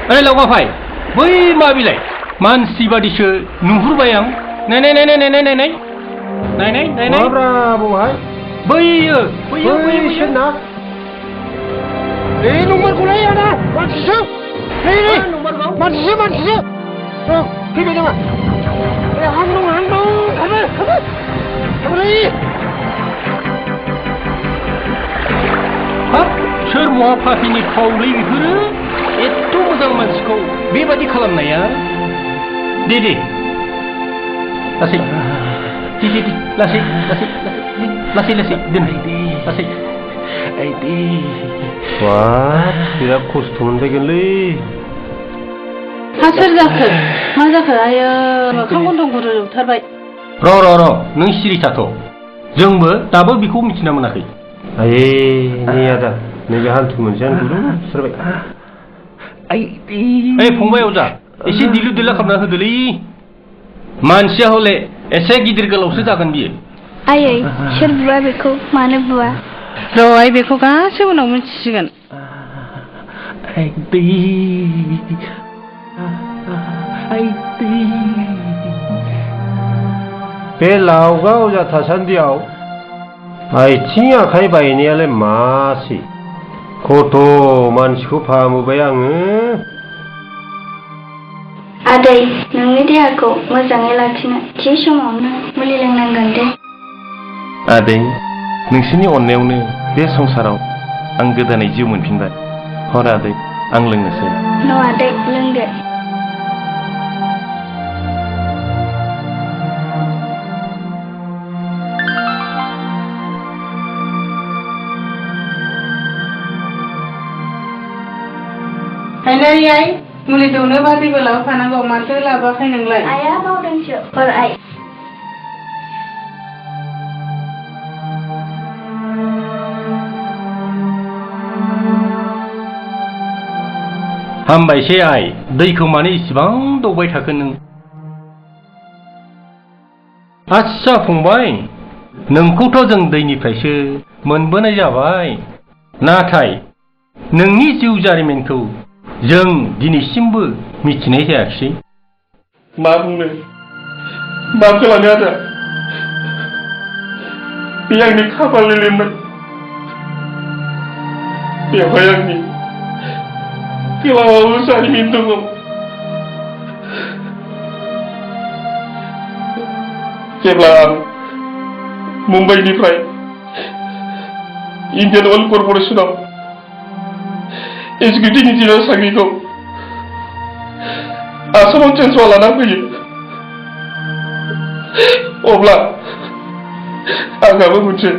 अरे लावगाफाय बै मा बिलाइ मानसि बादिसो नुहुरबाय आं नाय नाय नाय नाय नाय नाय नाय नाय नाय नाय नाय माब्रा बहाय बैयो बैयो बैसो ना नंमारगौलै आदा मानसिसो मानसिसो फैबाय नामा हां दं थांबाय हाब सोर महा फातिनि फावलै बेफोरो एथ' मोजां मानसिखौ बेबादि खालामनाया दे लासै दे लासै लासै लासै लासै दोननाय दे लासै आइ दे बिराद खस्थ' मोनबायगोनलै हा सोर जाखो मा जाखो आयो मोखां गन्थं गुरुजोबथारबाय र' नों सिरि थाथ' जोंबो दाबो बेखौ मिथिना मोनाखै आये नै आदा नैबे हान्थु मोनसेयानो गुरुबथारबाय ओइ फंबाय अजा एसे दिलु दिला खालामना होदोलै मानसिया हले एसे गिदिर गोलावसो जागोन बियो आयै सोर बुवा बेखौ मानो बुवा र' आइ बेखौ गासै उनाव मिथिसिगोन बे लावगा अजा थासान्दियाव आथिं आखाइ बायनायालाय मासि खथ' मानसिखौ फाहामबोबाय आङो आदै नोंनि देहाखौ मोजाङै लाखिनो थि समावनो मुलि लोंनांगोन दे आदै नोंसोरनि अननायावनो बे संसाराव आं गोदानै जिउ मोनफिनबाय हर आदै आं लोंनोसै न' आदै लोंदो आइ मुलि दौनो बादैबो लाबोफानांगौ माथो लाबोआखै नोंलाय आइया बावदोंसो हर आइ हामबायसै आइ दैखौ मानो इसिबां दौबाय थाखो नों आस्सा फंबाय नोंखौथ' जों दैनिफ्रायसो मोनबोनाय जाबाय नाथाय नोंनि जिउ जारिमिनखौ जों दिनैसिमबो मिथिनाय जायाखिसै मा बुंनो मा खालामनो आदा बे आंनि खाफालनि लिरनाय बेवहाय आंनि गोलाव जारिमिन दङ जेब्ला आं मुम्बाइनिफ्राय इन्डियान अइल कर्परेसनाव एक्जिकिउटिभ इन्जिनियार साख्रिखौ आसामाव ट्रेन्सफार लाना फैयो अब्ला आंहाबो मोनसे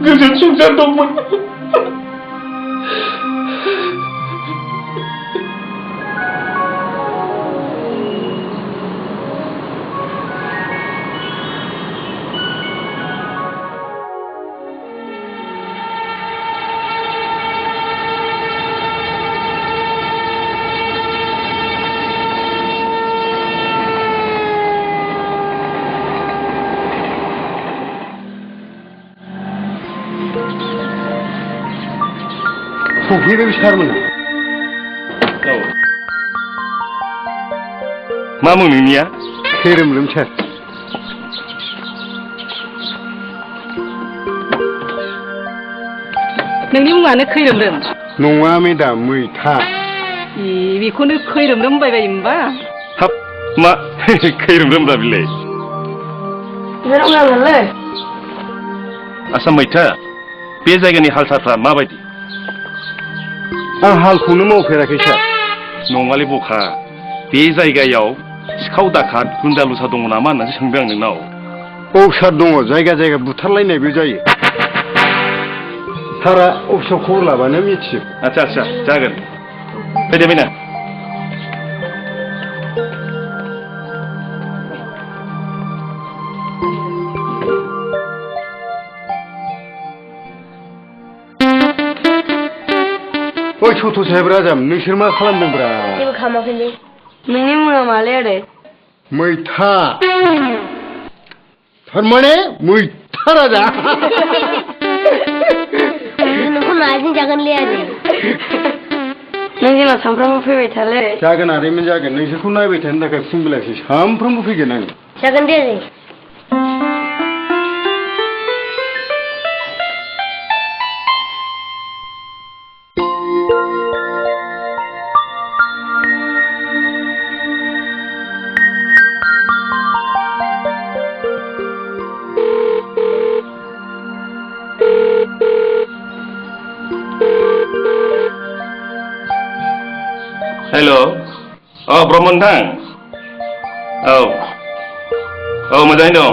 गोजोन संसार दंमोन सफैबाय सारमोना मा मुं नोंनिया खैरोमलोम सार नोंनि मुङानो खैरोमरोम नङा मेदाम मैथा बेखौनो खैरोमरोम होनबाय होमबा हाब मा खैरोमरोमब्रा बिलाय आसा मैथा बे जायगानि हाल सालफ्रा माबायदि आं हालखौनो मावफेराखै सार नङालै बखा बे जायगायाव सिखाव दाखाद गुन्दा लुसा दङ नामा होननानै सोंदों आं नोंनाव औ सार दङ जायगा जायगा बुथारलायनायबो जायो सारा अफिसाव खबर लाबानो मिथियो आच्छा जागोन फैदो फैना ओइ सथ' साहेब राजाम नोंसोर मा खालामदोंब्रा जेबो खालामाखैलै नोंनि मुङा मालै आरो मैथा थारमाने मैथा राजा नोंखौ नाजों जागोनलै आरो नों जोंनाव सानफ्रामबो फैबाय थालै जागोन आदैमोन जागोन नोंसोरखौ नायबाय थानो थाखाय फुं बेलासि सानफ्रोमबो फैगोन आं जागोन दे आदै हेल' ब्रह्म नोंथां औ मोजाङै दं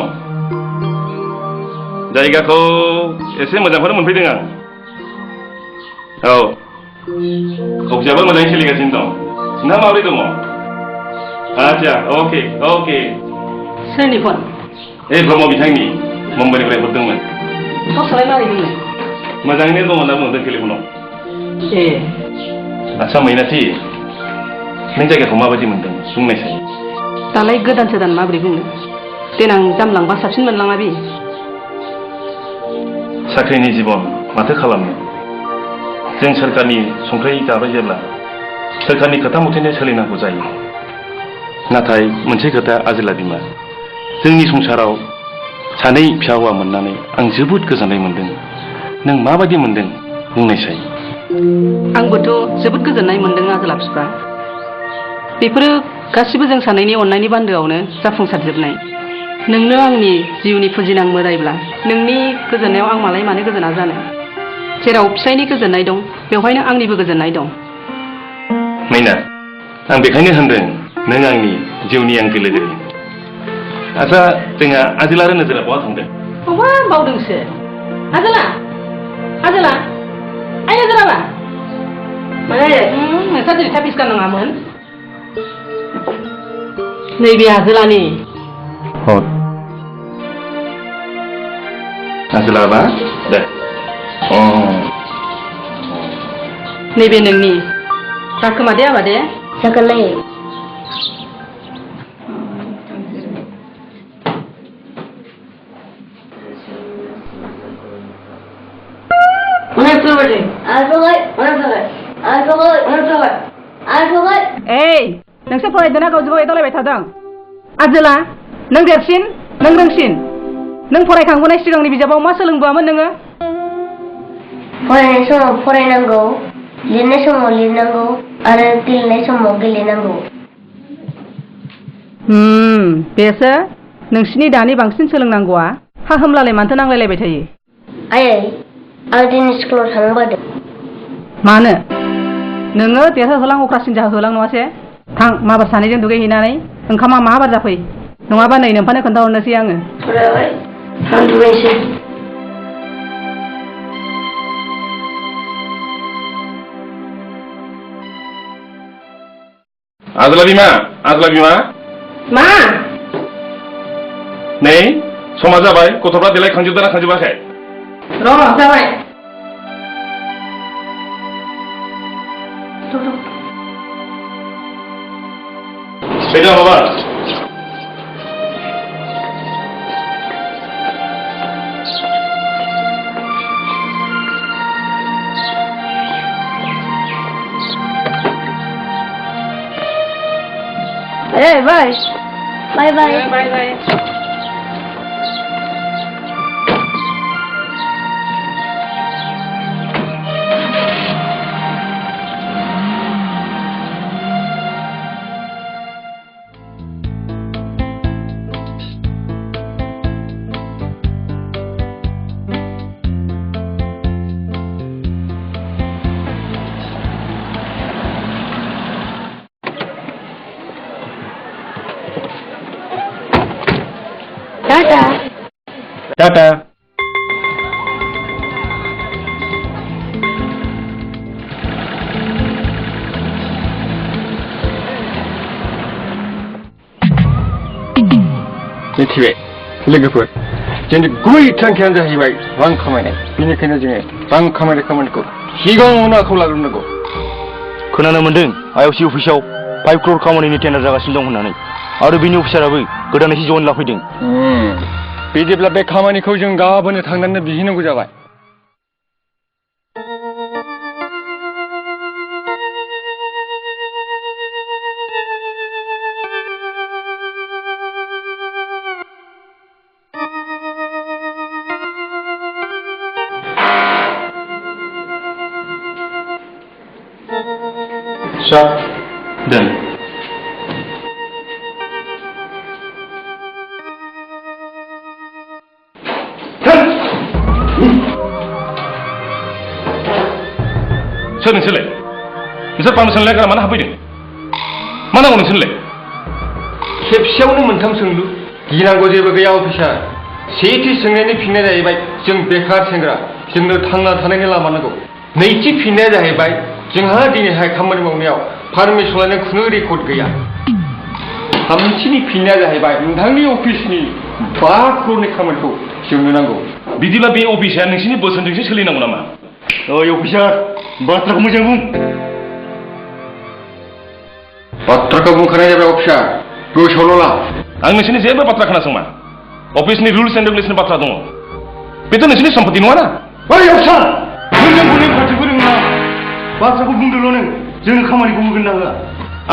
जायगाखौ एसे मोजांखौनो मोनफैदों आं औ अफिसाबो मोजाङै सोलिगासिनो दं नोंहा माबोरै दङ आदसा अके सोरनि फन ब्रह्म बिथांनि मुम्बाइनिफ्राय हरदोंमोन गावसालाय मारै दंनो मोजाङैनो दङ होनना बुंदों टेलिफनाव ए आदसा मैनाथि नों जायगाखौ माबायदि मोनदों बुंनायसाय दालाय गोदान माबोरै बुंनो देनां जामलांबा साबसिन मोनलाङा बे साख्रिनि जिबन माथो खालामनो जों सोरखारनि संख्रि जाबाय जेब्ला सोरखारनि खोथा मथेनो सोलिनांगौ जायो नाथाय मोनसे खोथा आजोला बिमा जोंनि संसाराव सानै फिसा हौवा मोननानै आं जोबोद गोजोननाय मोनदों नों माबायदि मोनदों बुंनायसाय आंबोथ' जोबोद गोजोननाय मोनदों आजोला बिफा बेफोरो गासिबो जों सानैनि अननायनि बान्दोआवनो जाफुंसारजोबनाय नोंनो आंनि जिउनि फुजिनां मोदायब्ला नोंनि गोजोननायाव आं मालाय मानो गोजोना जानो जेराव फिसायनि गोजोननाय दं बेवहायनो आंनिबो गोजोननाय दं मैना आं बेखायनो होनदों नों आंनि जिउनि आंगो लोगो आदसा जोंहा आजोला आरो नोजोरा बहा थांदों बावदोंसो आजोला आइ नोजोराबा नोंस्रा दिनै थाफिस गाननाङामोन नैबे आजोलानि आजोलाबा दे नैबे नोंनि जाखोमा दे आबा दे जागोनलै नोंसोर फरायदोंना गावजों गाव एदावलायबाय थादों आजोला नों देरसिन नों रोंसिन नों फरायखांबोनाय सिगांनि बिजाबाव मा सोलोंबोआमोन नोङो फरायनाय समाव फरायनांगौ लिरनाय समाव लिरनांगौ आरो गेलेनाय समाव गेलेनांगौ बेसो नोंसिनि दानि बांसिन सोलोंनांगौआ हा होमलालाय मानथो नांलायलायबाय थायो आयै आं दिनै स्कुलाव थांनो बादों मानो नोङो देरहोहोलां अख्रासिन जाहोहोलां नङासे थां माबार सानैजों दुगैहैनानै ओंखामा माबार जाफै नङाबा नै नोम्फानो खोन्थाहरनोसै आङो आं दुगैनोसै आजोला बिमा मा नै समा जाबाय गथ'फ्रा देलायखांजोबदोंना खांजोबाखै र' जाबाय फैदो माबा बाय टाटा मिथिबाय लोगोफोर जोंनि गुबै थांखियानो जाहैबाय रां खामायनाय बेनिखायनो जोङो रां खामायनाय खामानिखौ सिगाङावनो आखायाव लाग्रोनांगौ खोनानो मोन्दों आइअसि अफिसाव 5 क्र'र खामानिनि टेन्डार जागासिनो दं होननानै आरो बिनि अफिसाराबो गोदानैसो जइन लाफैदों बिदिब्ला बे खामानिखौ जों गाबोननो थांनानै बिहैनांगौ जाबाय Start. Done. सोर नोंसोरलाय नोंसोर पारमिसन लाया गारा मानो हाबफैदों मा नांगौ नोंसोरलाय खेबसेयावनो मोनथाम सोंलु गिनांगौ जेबो गैया अफिसार सेथि सोंनायनि फिननाया जाहैबाय जों बेकार सेंग्रा जोंनो थांना थानायनि लामा नांगौ नैथि फिननाया जाहैबाय जोंहा दिनैहाय खामानि मावनायाव पारमिसन लानाय खुनु रेकर्ड गैया थामथिनि फिननाया जाहैबाय नोंथांनि अफिसनि 5 crore खामानिखौ जोंनो नांगौ बिदिब्ला बे अफिसा नोंसिनि बोसोनजोंसो सोलिनांगौ नामा ओइ अफिसार बाथ्राखौ मोजां बुं बाथ्राखौ बुंखानाय जाबाय अफिसार गोसोआवल' ला आं नोंसिनि जेबो बाथ्रा खोनासंमा अफिसनि रुल्स एन्ड रेगुलेसन बाथ्रा दङ बेथ' नोंसिनि सम्पति नङा ना ओइ अफिसार नों जोंखौ नेमखान्थिखौ रोङा बाथ्राखौ बुंदोल' नों जों खामानिखौ होगोन ना होआ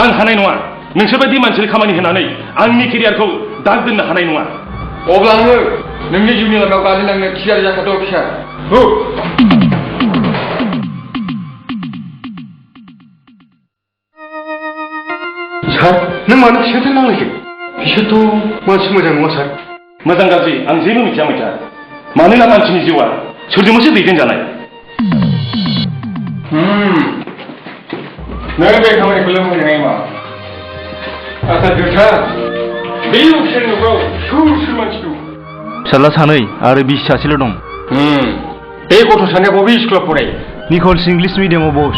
आं हानाय नङा नोंसोरबायदि मानसिनि खामानि होनानै आंनि केरियारखौ दाग दोननो हानाय नङा अब्ला आङो नोंनि जिउनि लामायाव गालिलांनो थियारि जाखादों अफिसार हो सार नों मानो बिसोरजों नांलायखो बिसोरथ' मानसि मोजां नङा सार मोजां गाज्रि आं जेबो मिथिया मैथा मानोना मानसिनि जिउआ सोरजोंबोसो दैदेनजानाय नों बे खामानिखौल' मोजाङै माव आदसा जोथा बे अफिसारनि न'खराव सोर सोर मानसि दं फिसाज्ला सानै आरो बिसि सासेल' दं बे गथ' सानैया बबे स्कुलाव फरायो निकल्स इंलिश मिडियामाव बस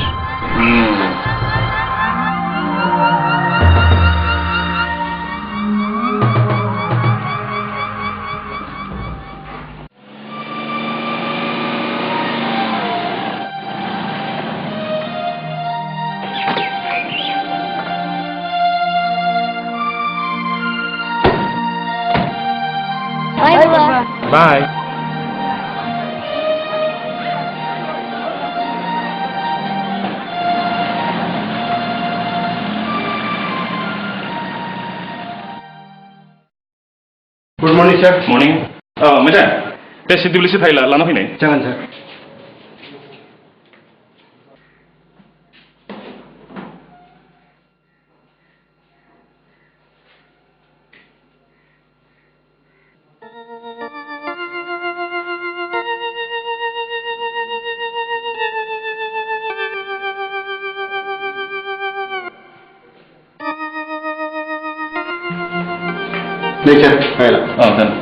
Bye. गुड मर्निं सार मर्निं मैथा बे सिडब्लिउसि फाइला लाना फैनाय जागोन सार Later, faila. Oh, done.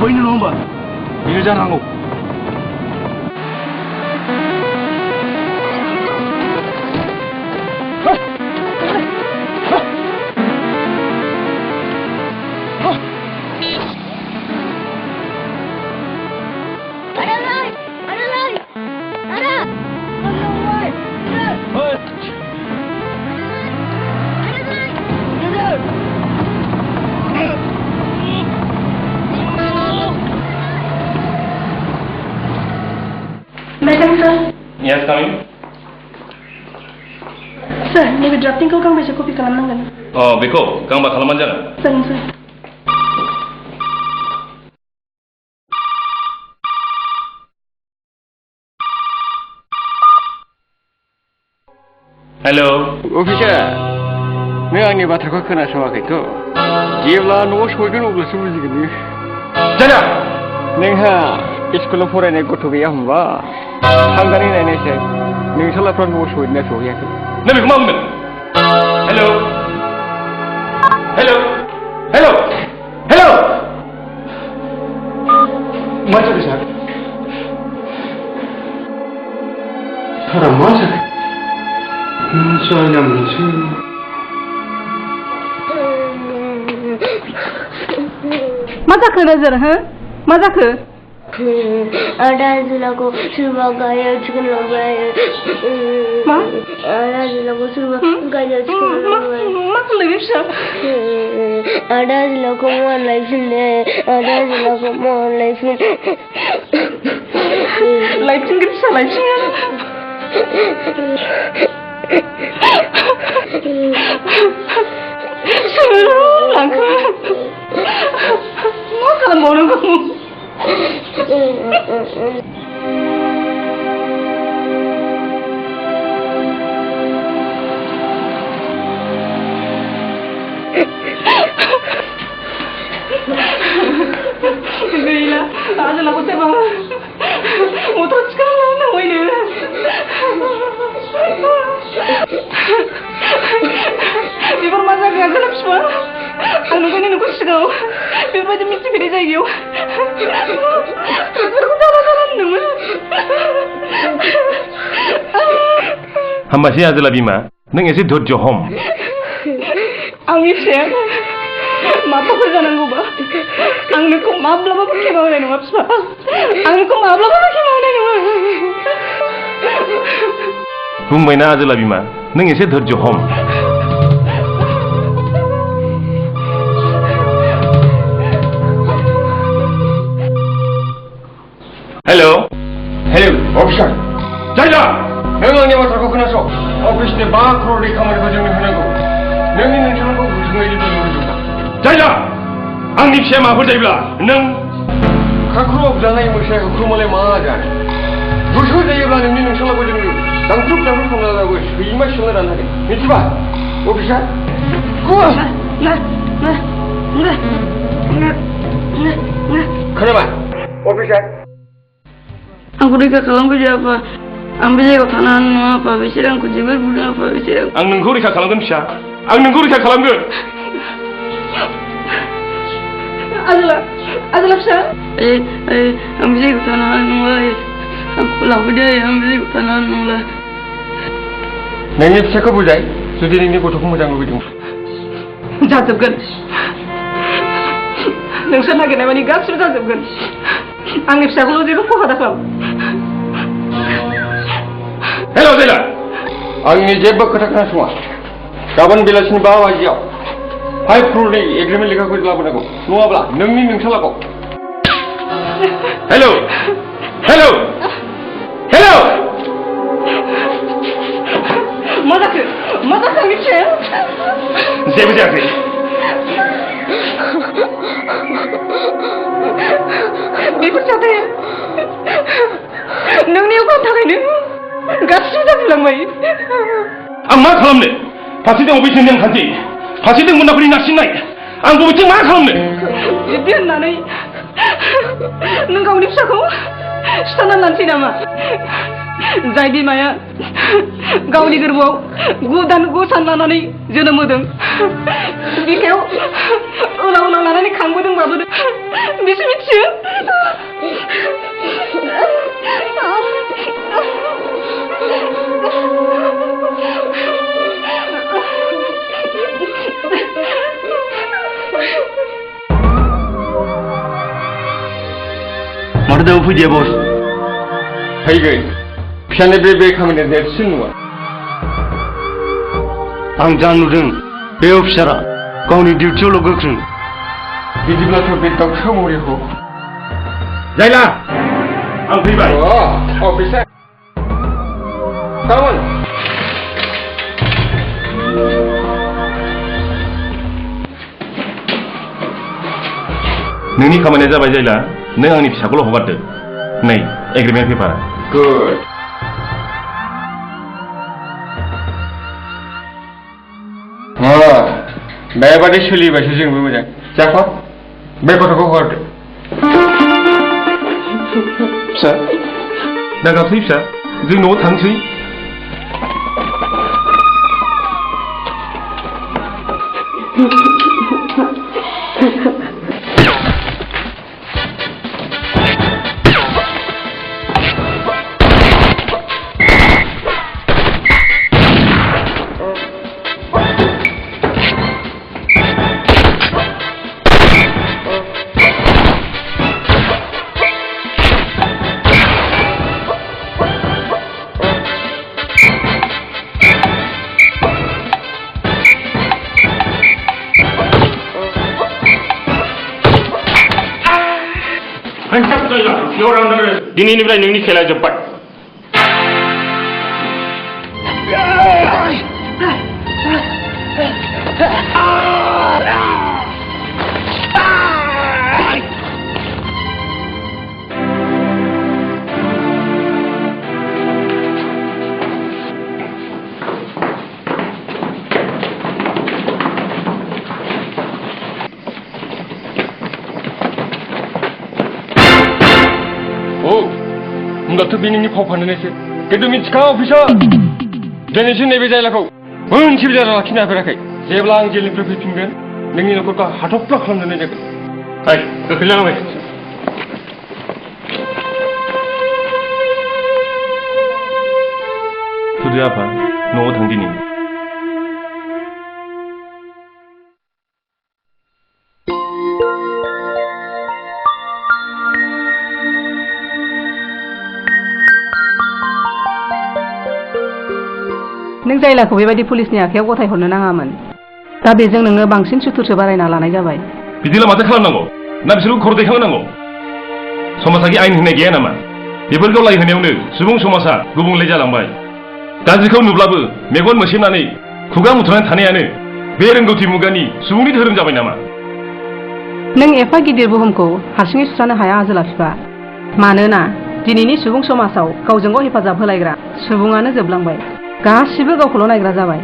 बैनो नङा होमबा बेनो जानांगौ Madam sir. Yes, coming. Sir, नैबे ड्राफ्टिंखौ गांबेसे कपि खालामनांगोन? बेखौ गांबा खालामबानो जागोन. जागोन sir. Hello. अफिसार नों आंनि बाथ्राखौ खोनासङाखैथ' जेब्ला न'आव सहैगोन अब्लासो बुजिगोन नों जाया नोंहा स्कुलाव फरायनाय गथ' गैया होनबा थांनानै नायनायसाय नोंसालाफ्रा न'आव सहैदोंना सहैयाखै नों बेखौ मा बुंदों हेलौ हेलौ हेलौ हेलौ मा जादों सार सारा मा जाखो जाया मोनसे मा जाखो नोजोर हो मा जाखो आदा जिल्लाखौ सोरबा गारियाव थिखोलांबाय मा आदा जिल्लाखौ सोरबा गारियाव थिखोलांबाय मा खालामदों बे फिसा आदा जिल्लाखौ मान लायफिनदे आदा जिल्लाखौ मान लायफिन लायफिनगोन फिसा लायफिनगोन सोर लांखो मा खालामबावनांगौ गैला आजोलाखौ सोरबा मटर थिखांना लांनांगौनो बेफोर मा जाखो आजोला बिफा आं नोंखायनो नोंखौ सिगाङाव बेफोरबायदि मिथिफेरै जायगायाव ट्रेक्टरखौ जाला जाला होनदोंमोन हामबायसै आजोला बिमा नों एसे धैर्य हम आंनि फिसाया माबाफोर जानांगौबा आं नोंखौ माब्लाबाबो खेमा होनाय नङा बिफा आं नोंखौ माब्लाबाबो खेमा होनाय नङा बुंबायना आजोला बिमा नों एसे धैर्य हम हेलो हेलो अफिसार जायला नों आंनि बाथ्राखौ खोनासं अफिसनि 5 crore खामानिखौ जोंनो होनांगौ नोंनि नोंथांखौ गुसुङै लोगो होजोबा जायला आंनि फिसाया माबाफोर जायोब्ला नों खाख्रुब जानाय मोसाया होख्रुमालाय मा जानो गुसु जायोब्ला नोंनि नोंथांखौ जोङो दांख्रुब दांख्रुब खालामनांगौ सैमा सोंना लानो हागोन मिथिबा अफिसार खोनाबाय अफिसार आंखौ रैखा खालामबाय जायाबा आं बे जायगायाव थानो हानाय नङा आफा बिसोर आंखौ जोबोर बुदों आफा बिसोर आं नोंखौ रैखा खालामगोन फिसा आं नोंखौ रैखा खालामगोन आजोला फिसा आं बे जायगायाव थानो हानाय नंला आंखौ लांफैदो आं बे जायगायाव थानो हानाय नंला नोंनि फिसाखौ बुजाय जुदि नोंनि गथ'खौ मोजां लुबैदों जाजोबगोन नोंसोर नागिरनाय मानि गासिबो जाजोबगोन आंनि फिसाखौल' जेबो खहा दाखालाम हेल' जायला आंनि जेबो खोथा खोनासङा गाबोन बेलासिनि 5 बाजियाव 5 crore एग्रिमेन्ट लेखाखौ लाबोनांगौ नङाब्ला नोंनि नोंसालाखौ हेल' हेल' हेल' मा जाखो आंनि फिसाया जेबो जायाखै बेफोर जाथाया नोंनि अखानि थाखायनो गासिबो जाजोबलांबाय आं मा खालामनो फारसेथिं अफिसनि नेमखान्थि फारसेथिं मोनाफोरनि नारसिननाय आं बबेथिं मा खालामनो बिदि होननानै नों गावनि फिसाखौ सिथारनानै लानोसै नामा जाय बिमाया गावनि गोरबोआव 9 सान लानानै जोनोम होदों बिखायाव उनाव लानानै खांबोदोंबाबो बिसो मिथियो माथो दाबो फैदिया बस फैगोन फिसानि बे खामानिया देरसिन नङा आं जा नुदों बे अफिसारा गावनि डिउटियावल' गोख्रों बिदिब्लाथ' बे दाउसा मरिखौ जायला आं फैबाय अफिसार कामन नोंनि खामानिया जाबाय जायला नों आंनि फिसाखौल' हगारदो नै एग्रिमेन्ट पेपार गुड बेबादि सोलिबासो जोंबो मोजां जाफा बे गथ'खौ हगारदो फिसा दा गाबसै फिसा जों न'आव थांसै दिनैनिफ्राय नोंनि खेला जोब्बाय होमब्लाथ' बे नोंनि फाव फान्दायनायसो खिन्थु मिथिखा अफिसार दिनैसिम नैबे जायलाखौ मोनसेबो जायगा लाखिनो हाफेराखै जेब्ला आं जेलनिफ्राय फैफिनगोन नोंनि न'खरखौ हाथफ्ला खालामजोबनाय जागोन हाय गोख्रै लांबाय थुदो आफा न'आव थां दिनै नों जायलाखौ बेबायदि पुलिसनि आखायाव गथायहरनो नाङामोन दा बेजों नोङो बांसिन सुथुरसो बारायना लानाय जाबाय बिदिब्ला माथो खालामनांगौ ना बिसोरखौ खर दैखांनांगौ समाजारि आयेन होनाय गैया नामा बेफोरखौ लाय होनायावनो सुबुं समाजा गुबुंले जालांबाय गाज्रिखौ नुब्लाबो मेगन मोसेबनानै खुगा मुथुनानै थानायानो बे रोंगौथि मुगानि सुबुंनि धोरोम जाबाय नामा नों एफा गिदिर बुहुमखौ हारसिङै सुस्रानो हाया आजोला बिफा मानोना दिनैनि सुबुं समाजाव गावजों गाव हेफाजाब होलायग्रा सुबुङानो जोबलांबाय गासिबो गावखौल' नायग्रा जाबाय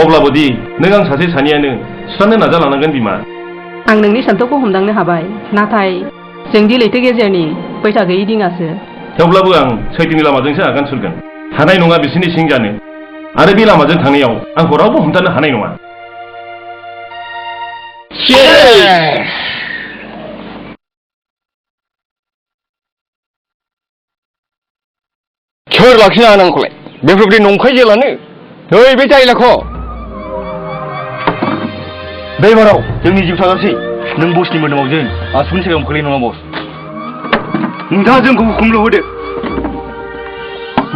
अब्लाबो दि नों आं सासे सानैयानो सुस्रांनो नाजालांनांगोन बिमा आं नोंनि सान्थौखौ हमदांनो हाबाय नाथाय जोंदि लैथो गेजेरनि बैथा गैयि दिङासो थेवब्लाबो आं सैथोनि लामाजोंसो आगान सुरगोन हानाय नङा बिसोरनि सिं जानो आरो बे लामाजों थांनायाव आंखौ रावबो हमथानो हानाय नङा सोर लाखिनो हानो आंखौलाय बेफोरबायदि नंखाय जेलानो नै बे जायलाखौ बे बाराव जोंनि जिउ थाजासै नों बसनि मोदोमाव जों आसुनि सायाव खोलै नङा बस नोंथाङा जोंखौ हुकुमल' होदो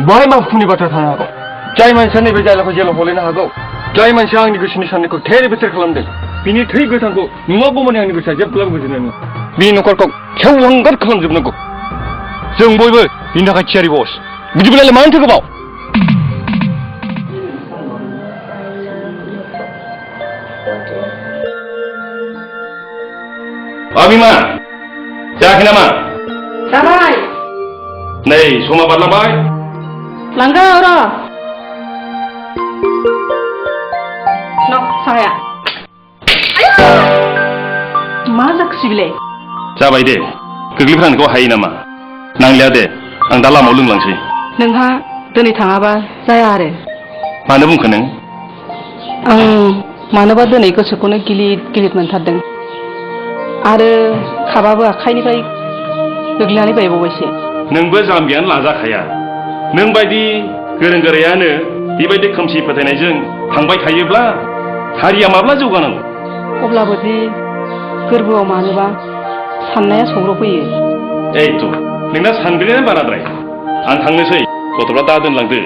बाहाय मा हुकुमनि बाथ्रा थानो हागौ जाय मानसिया नैबे जायलाखौ जेलाव हलायनो हागौ जाय मानसिया आंनि गोसोनि साननायखौ थेर बेथेर खालामदों बिनि थै गोथांखौ नुवागौमानि आंनि गोसोआ जेब्लाबो गोजोननाय नङा बिनि न'खरखौ खेवलांगार खालामजोबनांगौ जों बयबो बिनि थाखाय थियारि बस बिदिब्लालाय मानोथो गोबाव बिमा जायाखै नामा जाबाय नै समा बारलांबाय लांगौ र' साहाया मा जाखोसै बिलाय जाबाय दे गोग्लैफ्रांनायखौ हायो नामा नांलिया दे आं दा लामायाव लोंलांसै नोंहा दिनै थाङाबा जाया आरो मानो बुंखो नों आं मानोबा दिनै गोसोखौनो गिलिद गिलिद मोनथारदों आरो खाबाबो आखाइनिफ्राय गोग्लैनानै बायबावबायसो नोंबो जाम्बियानो लाजाखाया नों बायदि गोरों गोरायानो बेबायदि खोमसि फोथायनायजों थांबाय थायोब्ला हारिया माब्ला जौगानांगौ अब्लाबो दि गोरबोआव मानोबा साननाया सौग्रावफैयो एइथ' नोंना सानब्रेनायानो बाराद्राय आं थांनोसै गथ'फ्रा दा दोनलांदो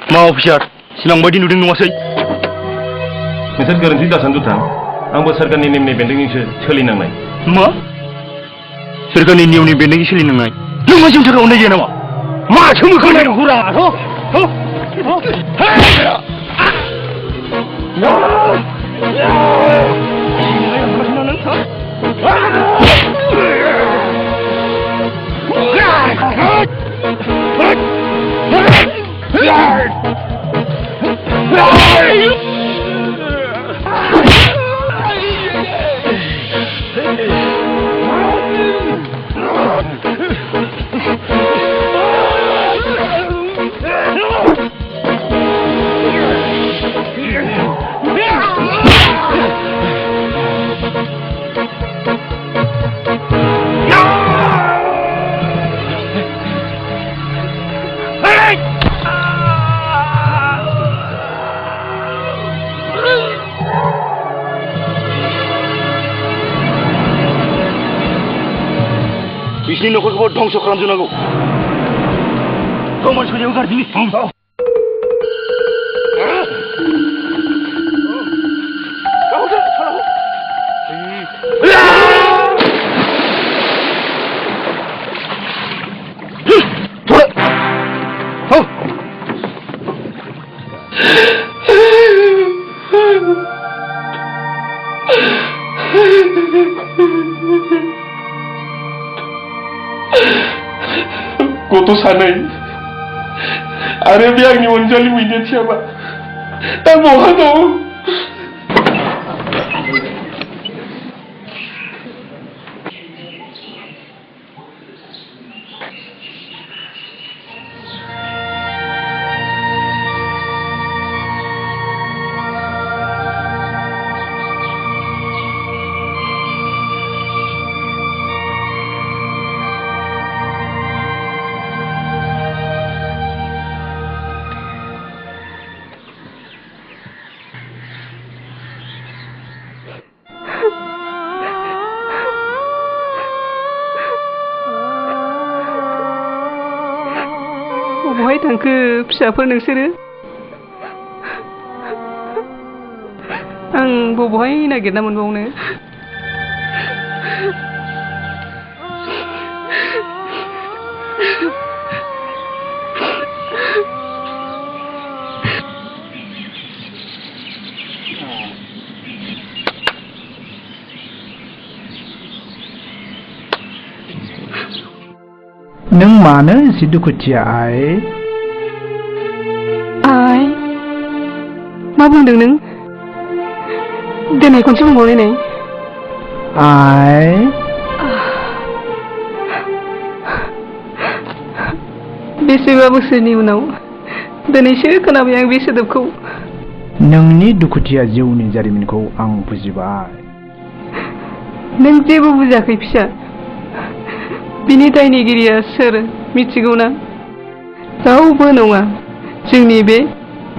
मा अफिसार सिमां बायदि नुदों नङासै नोंसोर गोरोन्थि दासान जुथां आंबो सोरखारनि नेमनि बेन्दोंजोंसो सोलिनांनाय मा सोरखारनि नियमनि बेन्दोंजों सोलिनांनाय नों मा जोंनि थाखाय अननाय गैया नामा माथो मोखांनाय नखरा बिसिनि न'खरखौबो धंस' खालामजोबनांगौ गावमान सैनायाव गारदिनि गथ' सानै आरो बे आंनि अनजालि मैदेरथियाबा दा बहा दं? बहाय थांखो फिसाफोर नोंसोरो आं बबेहाय नागिरना मोनबावनो नों मानो एसे दुखुथिया आइ मा बुंदों नों दिनै खनसे बुंबावनाय नाय आइ बेसेबा बोसोरनि उनाव दिनैसो खोनाबाय आं बे सोदोबखौ नोंनि दुखुथिया जिउनि जारिमिनखौ आं बुजिबाय नों जेबो बुजियाखै फिसा बिनि दायनिगिरिया सोर मिथिगौ ना रावबो नङा जोंनि बे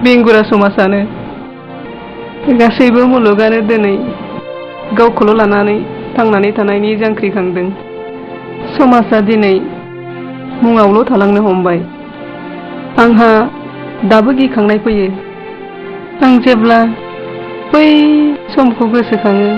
बेंगुरा समाजानो गासैबो मुलुगानो दिनै गावखौल' लानानै थांनानै थानायनि जांख्रिखांदों समाजा दिनै मुङावल' थालांनो हमबाय आंहा दाबो गिखांनाय फैयो आं जेब्ला बै समखौ गोसोखाङो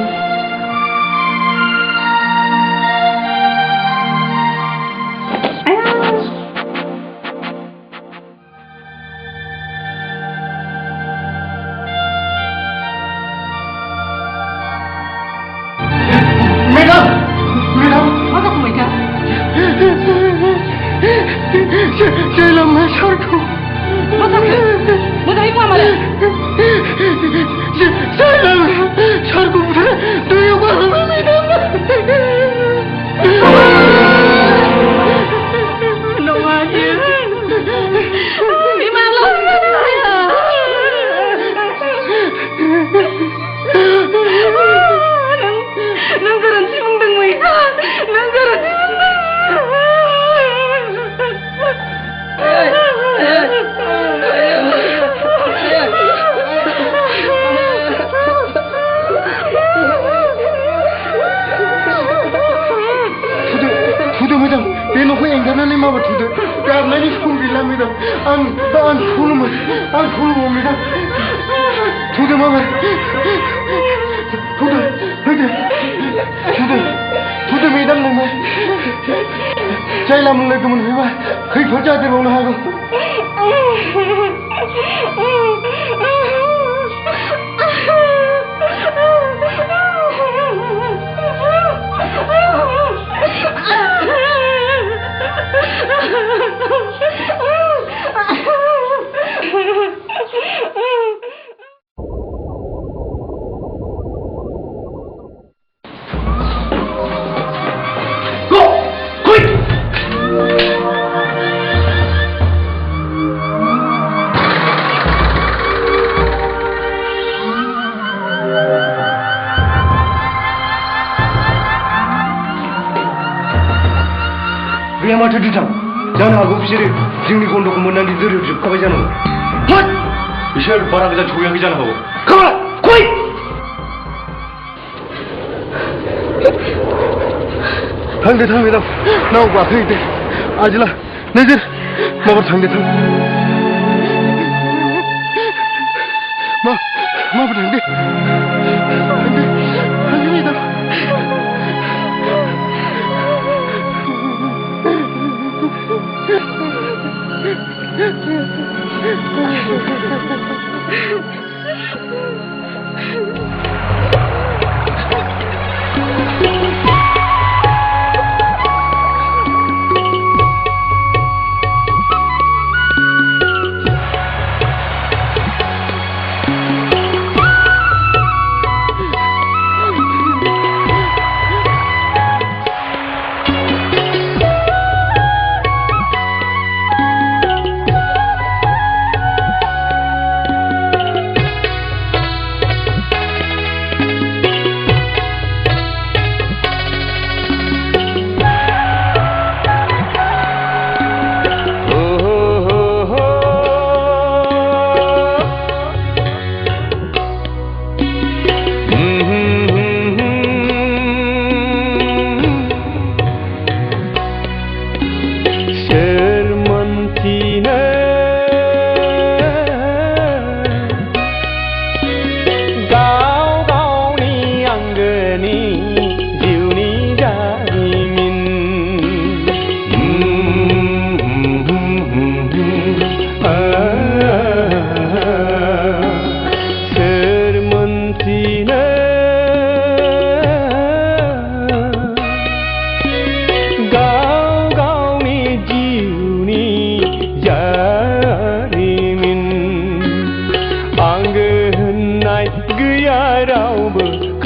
जानो हागौ बिसोरो जोंनि गन्दखौ मोननानै दोरोबजोबखाबाय जानांगौ बिसोर बारा गोजान सहैयाखै जानो हागौ थांदे थां मेदाम नाव गाखोयो दे आजिला नोजोर माबार थांदे थां माबार थांदे थांदे मेदाम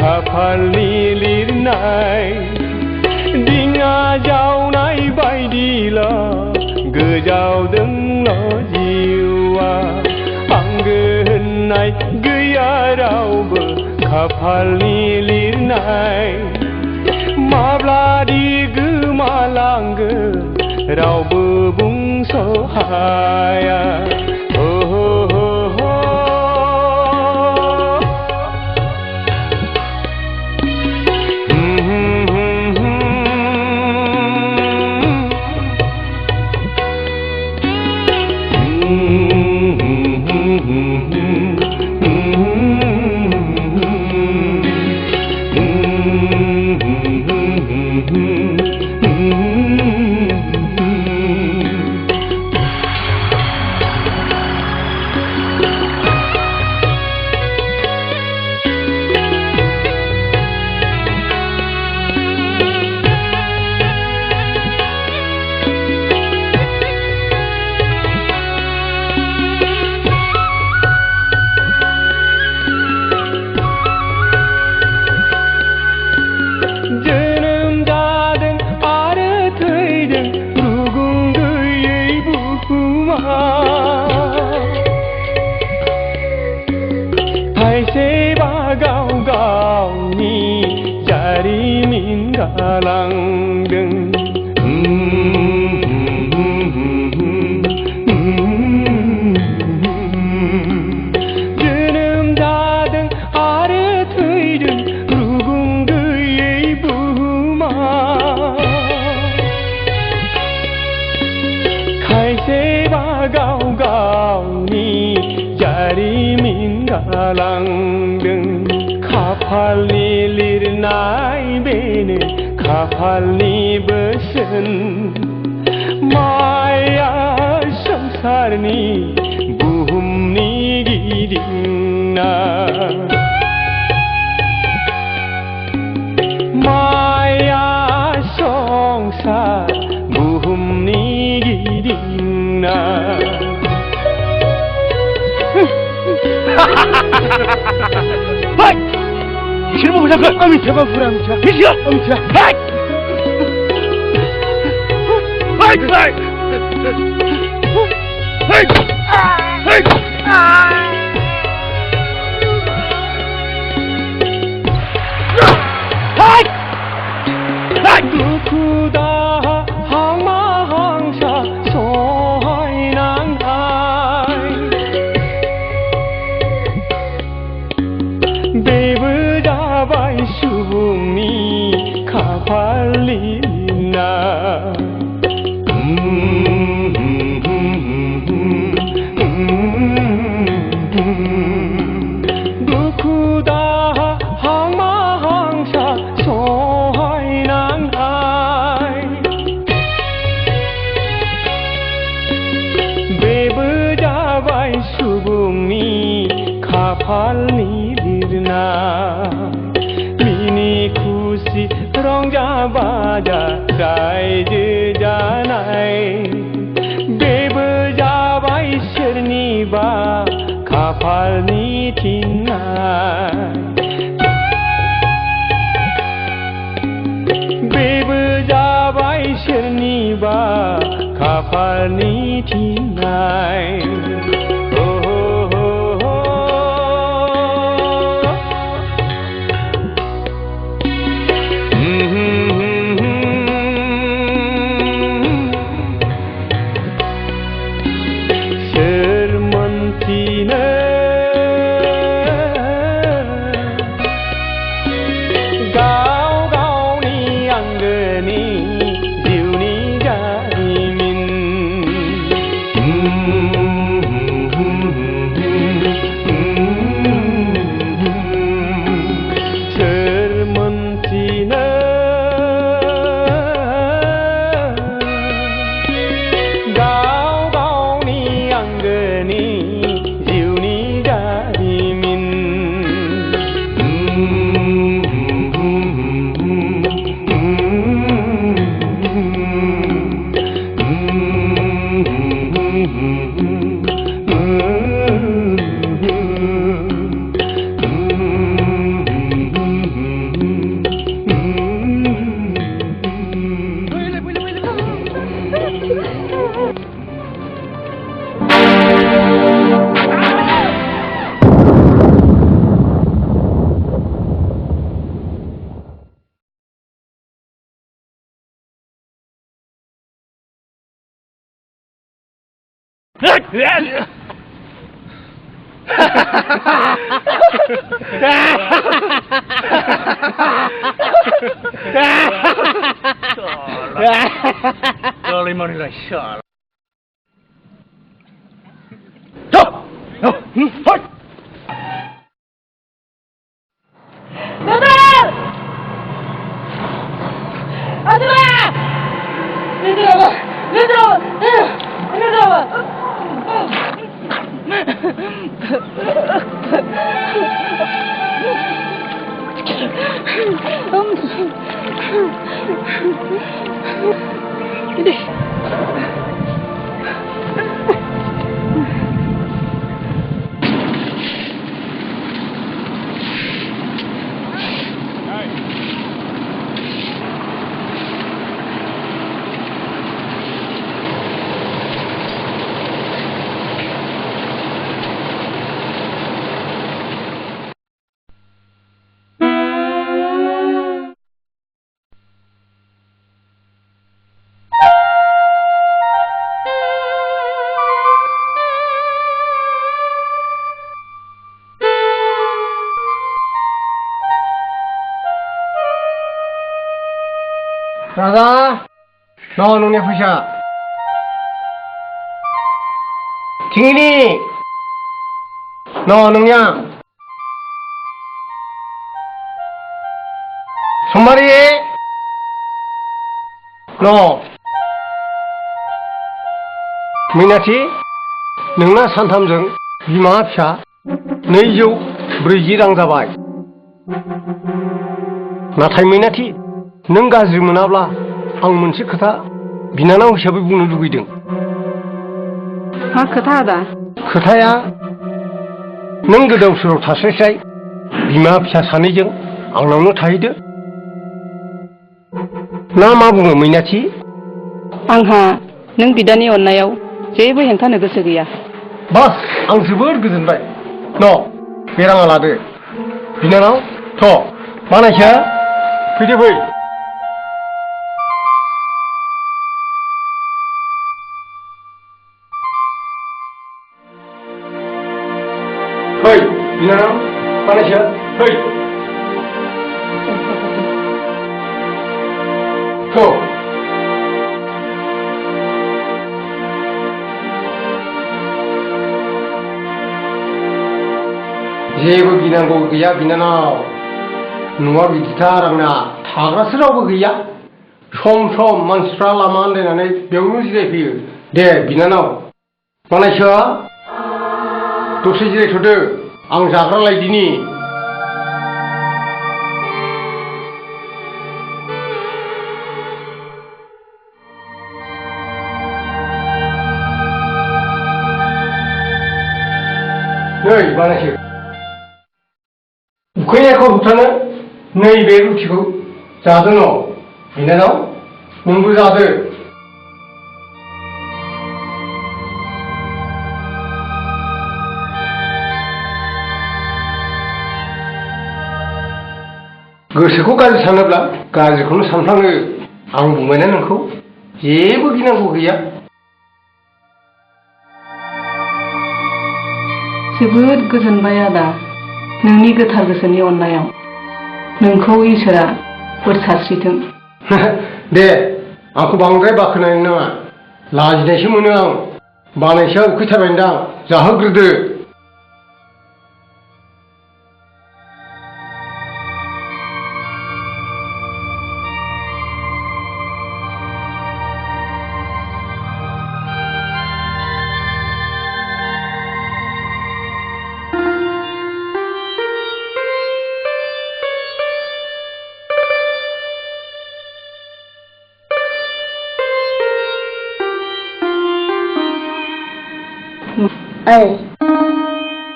Kapalni Lirnai Dinga jaunai baidila Gejaudenglo jiwa Anggenai gaya rauba Kapalni Lirnai Mabladi gemalangge Rauba bungso haya Kapalni Lirnai bene Kapalni besen Maya samsarni buhumni gidingna Maya samsar buhumni gidingna Siapa macam kau? Amin siapa pura macam? Misia, Misia. Hai! Hai! Hai! Hai! Hai! Hai! Duku dah hang mahang sa sohai nang hai. Bebe bai subungni kapalni खाफालनि लिरनाय मिनि खुसि रंजा बाजा रायजो जानाय बेबो जाबाय सोरनिबा खाफालनि थिननाय बेबो जाबाय सोरनिबा खाफालनि थिननाय राजा न' नोंनि फैसा थिंगिनि न' नोंनिया सम्बारि न' मैनाथि नोंना सानथामजों बिमा फिसा 240 रां जाबाय नाथाय मैनाथि नों गाज्रि मोनाब्ला आं मोनसे खोथा बिनानाव हिसाबै बुंनो लुगैदों मा खोथा आदा खोथाया नों गोदाव सोराव थास्लायस्लाय बिमा फिसा सानैजों आंनावनो थाहैदो ना मा बुङो मैनाथि आंहा नों बिदानि अननायाव जेबो हेंथानो गोसो गैया बास आं जोबोद गोजोनबाय न' बे राङा लादो बिनानाव थ' मानायसा फैदो फै फै बिनानाव मानायसा फै थ' जेबो गिनांगौ गैया बिनानाव न'आ बिदिथार आंना थाग्रासो रावबो गैया सम सम मानसिफ्रा लामा आन्दायनानै बेयावनो जिरायफैयो दे बिनानाव मानायसोआ दसे जिरायथ'दो आं जाग्रा लायदिनि नै बानायसो उखैनायखौ होबथानो नैबे रुटिखौ जादो न' बिनानाव नोंबो जादो गोसोखौ गाज्रि सानोब्ला गाज्रिखौनो सानफ्लाङो आं बुंबायना नोंखौ जेबो गिनांगौ गैया जोबोद गोजोनबाय आदा नोंनि गोथार गोसोनि अननायाव नोंखौ इसोरा बोर सारस्रिथों दे आंखौ बांद्राय बाखनायनो नाङा लाजिनायसो मोनो आं बानायसोआ उखैथारबायदां जाहोग्रोदो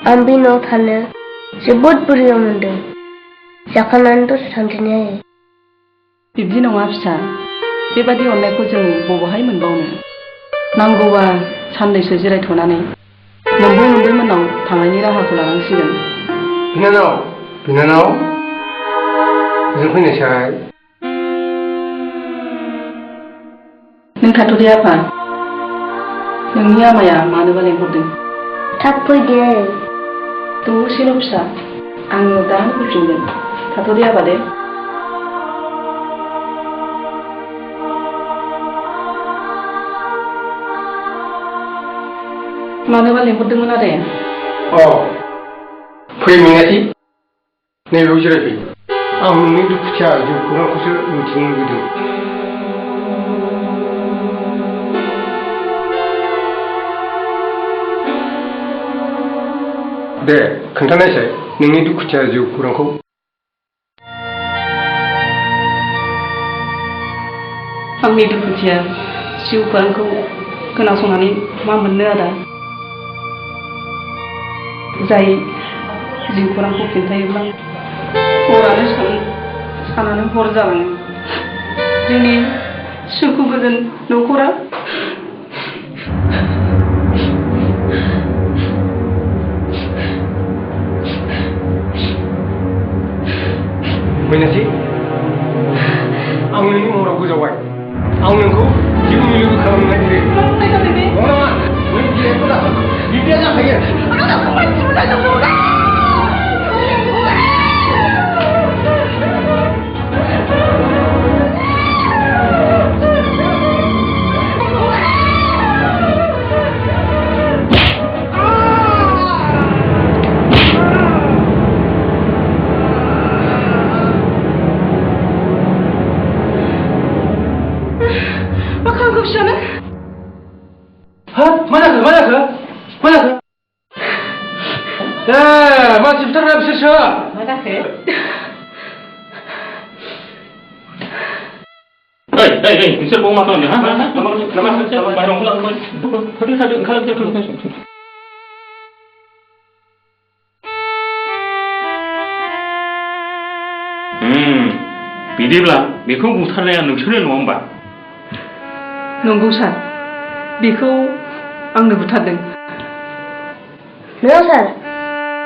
आं बे न'आव थानो जोबोद बोरैबा मोनदों जाखांनानै दसे थांदिनि आयै बिब्दि नङा फिसा बेबादि अननायखौ जों बबेहाय मोनबावनो नांगौबा साननैसो जिरायथ'नानै नोंबोमोननाव थांनायनि राहाखौ लानांसिगोन बिनानाव जों फैनोसै नों थाथ'दे आफा नोंनि आमाया मानोबा लेंहरदों थाब फैदो दसेल' फिसा आङो दानो फैफिनगोन थाथ'दे आबा दे मानोबा लेंहरदोंमोन आदाया फै मिनाथि नैबेयाव जिरायफै आं नोंनि दुखुथिया जिउ खौरांखौसो मिथिनो लुबैदों दे खोन्थानायसाय नोंनि दुखुथिया जिउ खौरांखौ आंनि दुखुथिया जिउ खौरांखौ खोनासंनानै मा मोननो आदा जाय जिउ खौरांखौ खिन्थायोब्ला हरानो सानानो हर जालाङो जोंनि सुखु गोजोन न'खरा मैनाथि आं नोंनि महराव गोजावबाय आं नोंखौ जिउनि लोगो खालामनो नागिरो नङा नों गिनायखौ दा बिब्दिया जाखायो मानसि बुथारग्रा बिसोरसो मा जाखो नोंसोर बाव मा खालामदों बाहेरायाव बिदिब्ला बेखौ बुथारनाया नोंसोरनो नङा होमबा नंगौ सार बेखौ आंनो बुथारदों नङा सार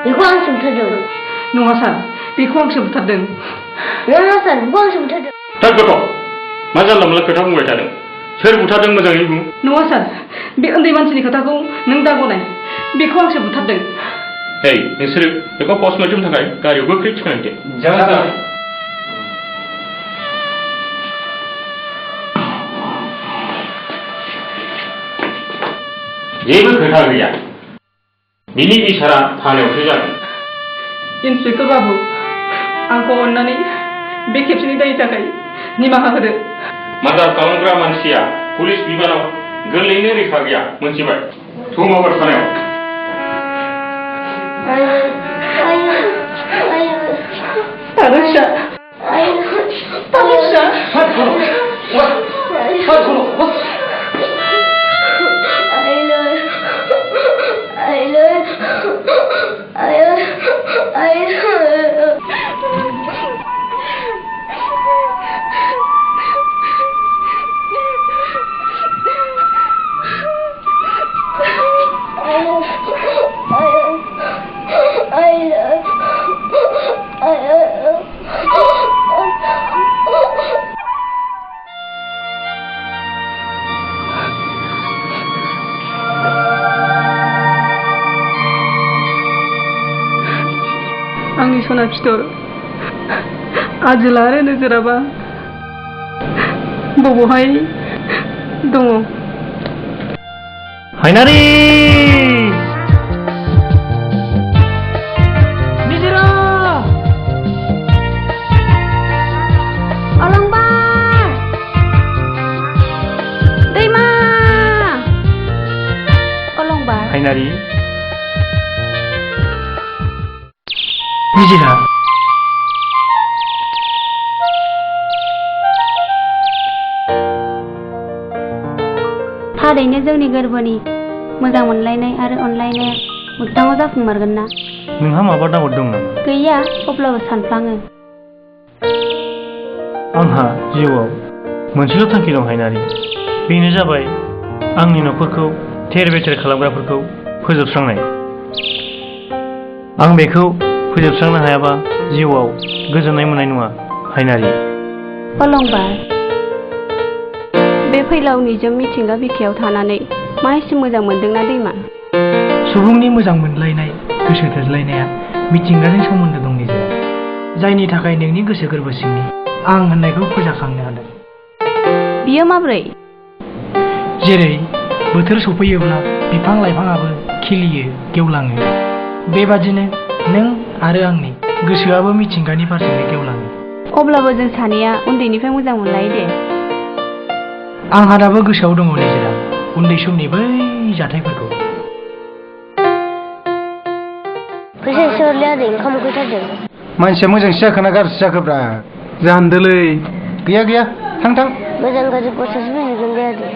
बेखौ आंसो बुथारदों नङा सार बेखौ आंसो बुथारदों नङा सार बेखौ आंसो बुथारदों थार गथ' मा जानला मोनला खोथा बुंबाय थादों सोर बुथारदों मोजाङै बुं नङा सार बे उन्दै मानसिनि खोथाखौ नों दागनाय बेखौ आंसो बुथारदों नोंसोरो बेखौ पस्टमर्टेमनि थाखाय गारियाव गोख्रै थिखांना दे जागोन जेबो खोथा गैया बिनि इसारा थानायावसो जागोन इन्सपेक्टर बाबु आंखौ अननानै बे खेबसेनि दायनि थाखाय निमाहा होदो मार्डार खालामग्रा मानसिया पुलिस बिबानाव गोरलैयैनो रैखा गैया मोनथिबाय थुमाबार थानायाव Tapisha. Tapisha. आंनि सना फिथर आजोला आरो नोजोराबा बबावहाय दङ? हायनारि निजिरा अलंबार दैमा अलंबार हायनारि निजिरा थारैनो जोंनि गोरबोनि मोजां मोनलायनाय आरो अनलायनाया मोगथाङाव जाफुंमारगोन ना? नोंहा माबा दावत दं नामा? गैया, अब्लाबो सानफ्लाङो। आंहा जिउआव मोनसेल' थांखि दं हायनारि, बेनो जाबाय आंनि न'खरखौ थेर बेथेर खालामग्राफोरखौ फोजोबस्रांनाय। आं बेखौ फोजोबस्रांनो हायाबा जिउआव गोजोननाय मोननाय नङा हायनारि। अलंबार, बे फैलाव निजोम मिथिंगा बिखायाव थानानै मा एसे मोजां मोनदोंना दैमा? सुबुंनि मोजां मोनलायनाय गोसो थोज्लायनाया मिथिंगाजों सोमोन्दो दं निजेरा, जायनि थाखाय नोंनि गोसो गोरबो सिंनि आं होननायखौ फोजाखांनो हादों। बियो माब्रै? जेरै बोथोर सफैयोब्ला बिफां लाइफाङाबो खिलियो गेवलाङो, बेबादिनो नों आरो आंनि गोसोआबो मिथिंगानि फारसेनो गेवलाङो। अब्लाबो जों सानैया उन्दैनिफ्राय मोजां मोनलायो दे। आंहा दाबो गोसोआव दङ निजेरा उन्दै समनि बै जाथायफोरखौ। फैसा ओरैनो ओंखाम उखैथारदों। मानसिया मोजांसो जाखोना गाज्रिसो जाखोब्रा? जानोलै गैया गैया थां थां। मोजां गाज्रि गसासो बिजिरगोन दे आदै।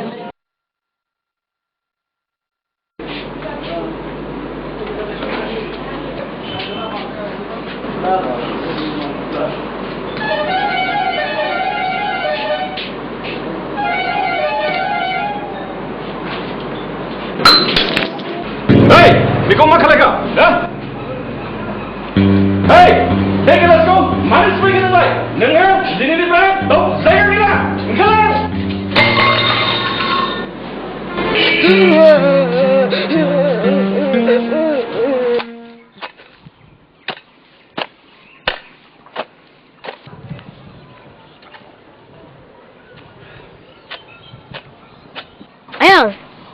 बेखौ मा खालायखो? take it, let's go! मानो सिफायखो नोंलाय? नोङो दिनैनिफ्राय जायगा गैला! ओंखारलां!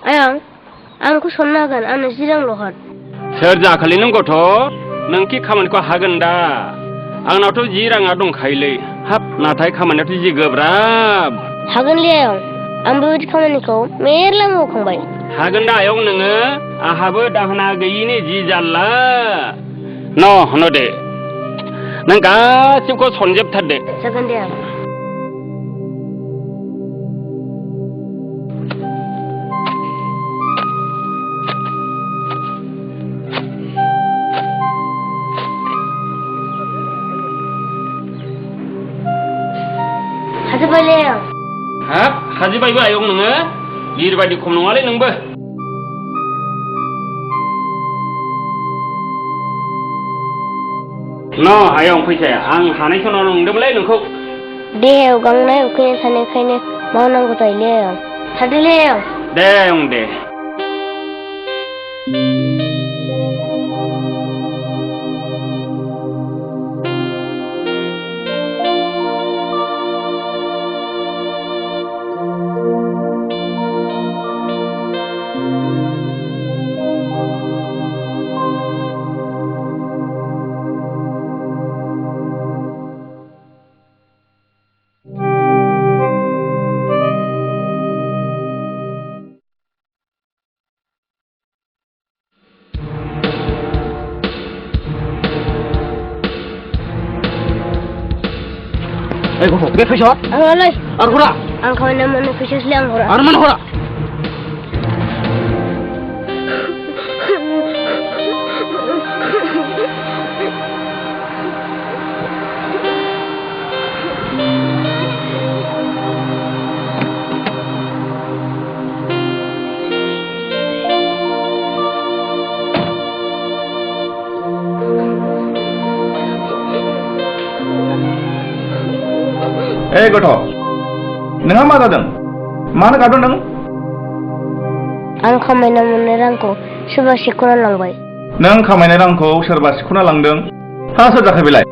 आयं आंखौ सननो हागोन, आंनो जिरांल' हर। सोर जाखोलै नों गथ'? नों कि खामानिखौ हागोन दा? आंनावथ' जि राङा दंखायोलै। हाब, नाथाय खामानियाथ' जि गोब्राब। हागोनलै आयं, आं बेबायदि खामानिखौ मेरला मावखांबाय। हागोन दा आयं नोङो? आंहाबो दाहोना गैयिनि जि जारला। न' दे, नों गासिबखौ सनजोबथारदो। जागोन दे आं। हाजोबायलै आयं। हाब, हाजोबायबो आयं नोङो? बिरबायदि खम नङालै नोंबो। आयं फैसाया आं हानाय समाव नंदोंमोनलै नोंखौ। देहायाव गांनाय उखैनाय थानायखायनो मावनांगौ जायोलै आयं। थादोलै आयं। दे आयं दे। Eh gua bebek shot. Alay. Arhura. Ang kau nama nak fishes liang hora. Arman hura. Eh gua nengah mana dong? Mana kado neng? Ang kau nama nerangku sebab sekolah lang bay. Neng kamain rangko serba sikuna langdeng. Ha sudah kebilai.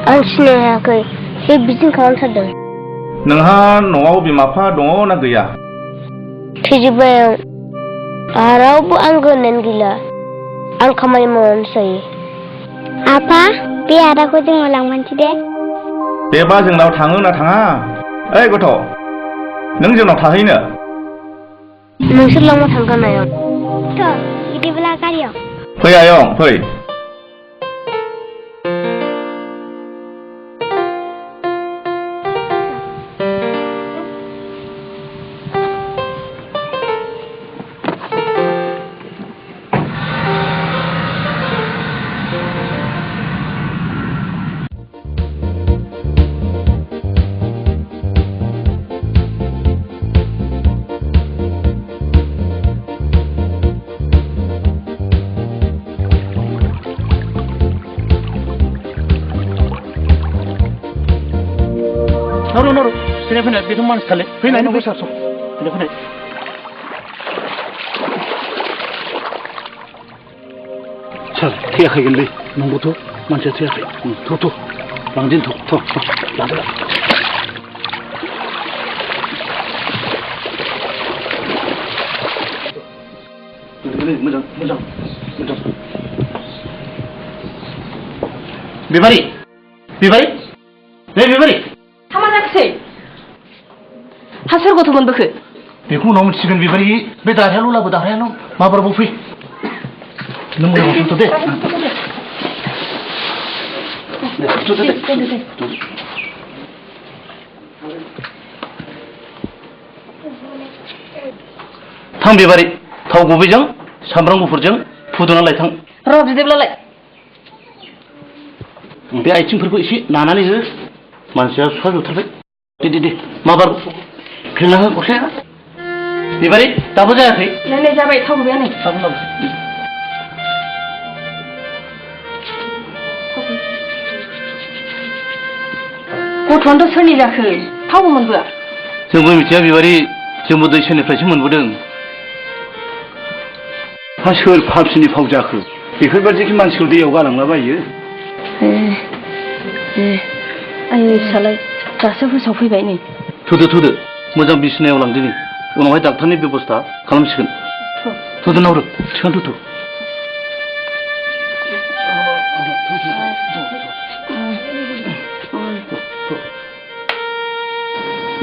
Ang sini aku he bising kawan sadang. Nengha noau bimafa dongo na gaya. Tujuh bayang. Arau bu anggonen gila. Ang kamay mon say. Apa? Biar aku tengok lang manci deh. Beba जोंनाव थाङो ना थाङा? ओइ गथ', नों जोंनाव थाहैनो? नोंसोर लांबा थांगोन आयं। थ' बिदिब्ला गारियाव। फै आयं, फै। Noro, fina betul manis kali. Fina ini besar so. Fina. Chal, tiak lagi ni. Nunggu tu, macam tiak. Tu, lanjut tu, lanjut. Macam. Bibari. 하마나크세 하설 고토 건도크 बेखौ उनाव मिथिगोन बेबायदि बे दाहायाल' लाबो दाहायाल' माबाराबो फै नों मोजां मोनथ' दे थां बेबारि थाव गुबैजों सामब्राम गुफुरजों फुदुंना लायथां र' बिदिब्लालाय बे आथिंफोरखौ एसे नानानै हो मानसिया सुवा जोबथारबाय दे माबार खेलना हो गस्लाया बेबारि दाबो जायाखै नै जाबाय थाव गुबैया नै गथ'आनोथ' सोरनि जाखो थावबो मोनबोआ जोंबो मिथिया बेबारि जोंबो दै सोरनिफ्रायसो मोनबोदों हा सोर फाफसिनि फाव जाखो बेफोरबायदि मानसिखौ दैयाव गालांलाबायो आयै फिसालाय दासो फोसावफैबाय नै थुदो मोजां बिसिनायाव लांदिनि उनावहाय डाक्टारनि बेबस्था खालामसिगोन थुदो नावरो थिखां थुदो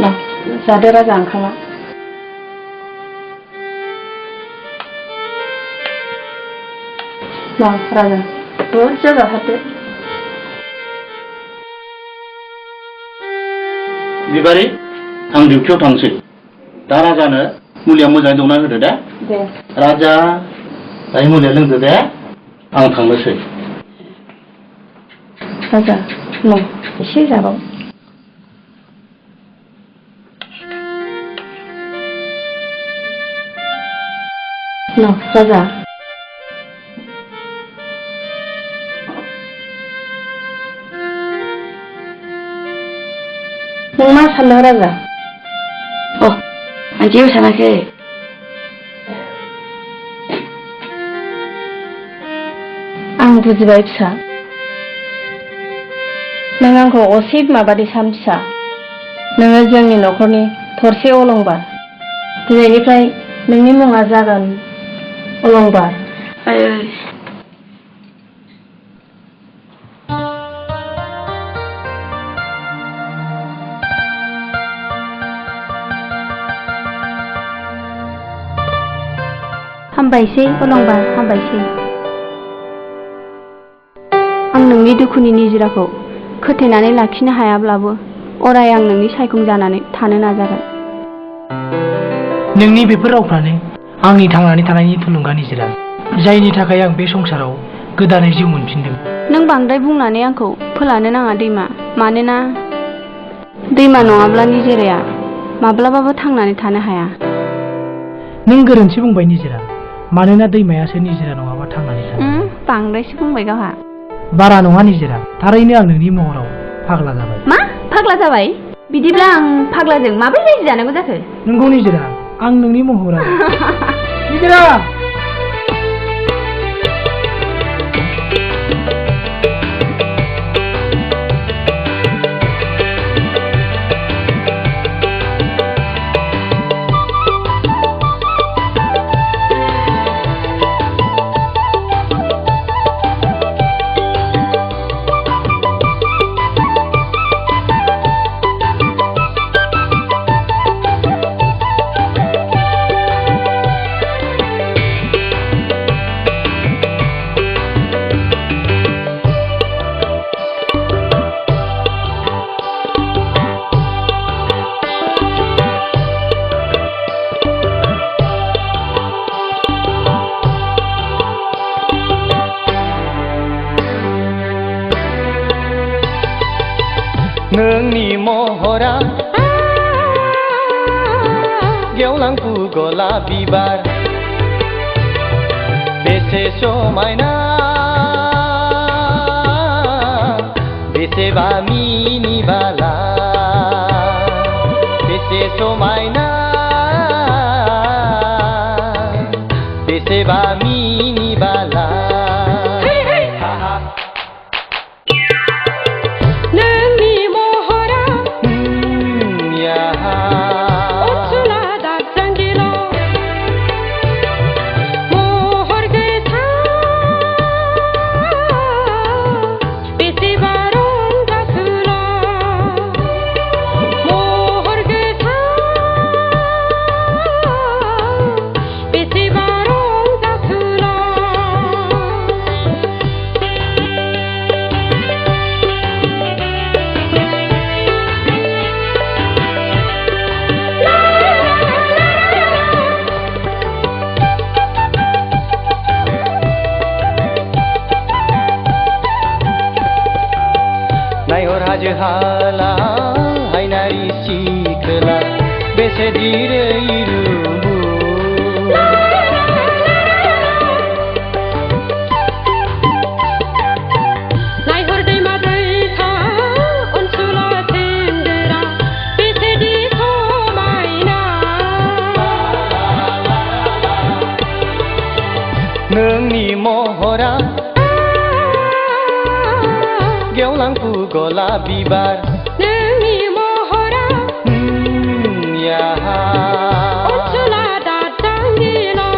ना जादो राजा ओंखामा ना राजा बुरजा जाथारदो बिबारि आं डिउटियाव थांसै दा राजानो मुलिया मोजाङै दंना होदो दे राजा दायो मुलिया लोंदो दे आं थांनोसै राजा न' एसे जाबाव न' राजा नों मा सानदों राजा आं जेबो सानाखै आं बुजिबाय फिसा नों आंखौ असे बिमाबादि सान फिसा नोङो जोंनि न'खरनि थरसे अलंबार दिनैनिफ्राय नोंनि मुङा जागोन अलंबार हामबायसै अलंबार हामबायसै आं नोंनि दुखुनि निजिराखौ खोथेनानै लाखिनो हायाब्लाबो अराय आं नोंनि सायखं जानानै थानो नाजागोन। नोंनि बेफोर रावफ्रानो आंनि थांनानै थानायनि थुलुंगा निजिरा, जायनि थाखाय आं बे संसाराव गोदानै जिउ मोनफिनदों। नों बांद्राय बुंनानै आंखौ फोलानो नाङा दैमा, मानोना दैमा नङाब्ला निजिराया माब्लाबाबो थांनानै थानो हाया। नों गोरोन्थि बुंबाय निजिरा, मानोना दैमायासो निजिरा नङाबा थांनानै थानो। बांद्रायसो बुंबाय गावहा। बारा नङा निजिरा, थारैनो आं नोंनि महराव फाग्ला जाबाय। मा फाग्ला जाबाय? बिदिब्ला आं फाग्लाजों माबोरै रायजो जानांगौ जाखो? नंगौ निजिरा, आं नोंनि महराव निजिरा नोंनि महरा गेवलांफु गलाप बिबार, बेसे समायना बेसेबा मिनिबाला, बेसे समायना बेसेबा मिनिबाला। नायहर हाजो हाला हायनारि सिखोला, बेसे दिरै रुबु नायहर दैमा दैसा ओनसोला सेंग्रा, बेसे दि समायना नोंनि महरा गेवलांफु गलाप बिबार, नोंनि महरा ओनसोला दाजांगिला।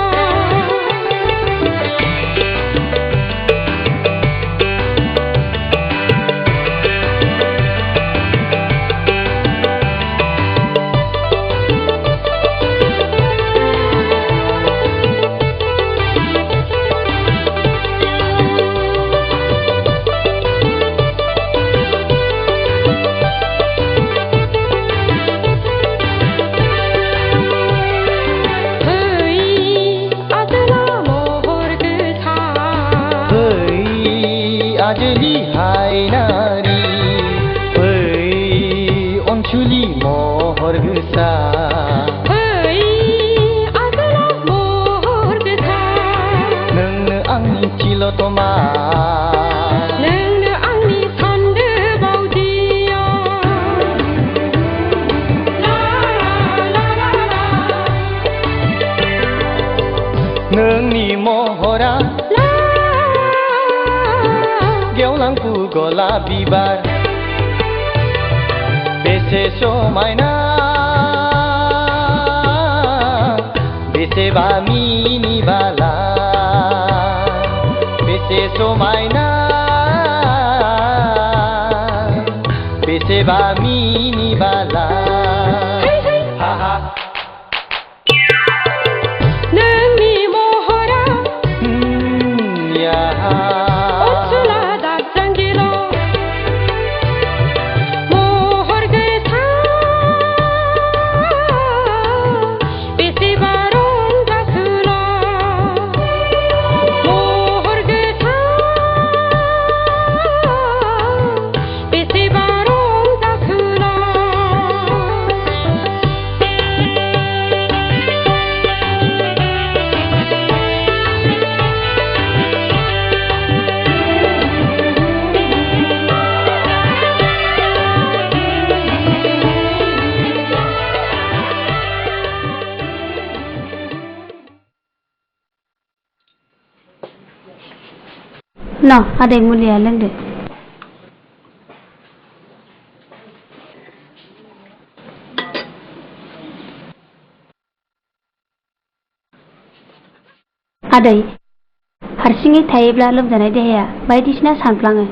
आजलि हायनारि फै अनसुलि महर गोसा, फै आगोला महर गोसा। नोंनो आंनि तिलतमा, नोंनो आंनि सान्दो बावदिया। नोंनि महरा गेवलांफु गलाप बिबार, बेसे समायना बेसेबा मिनिबाला, बेसे समायना बेसेबा मिनिबाला। नोंनि महरा ओनसोला दाजांगिला, न' आदै मुलिया लोंदो। आदै हारसिङै थायोब्ला लोमजानाय देहाया बायदिसिना सानफ्लाङो।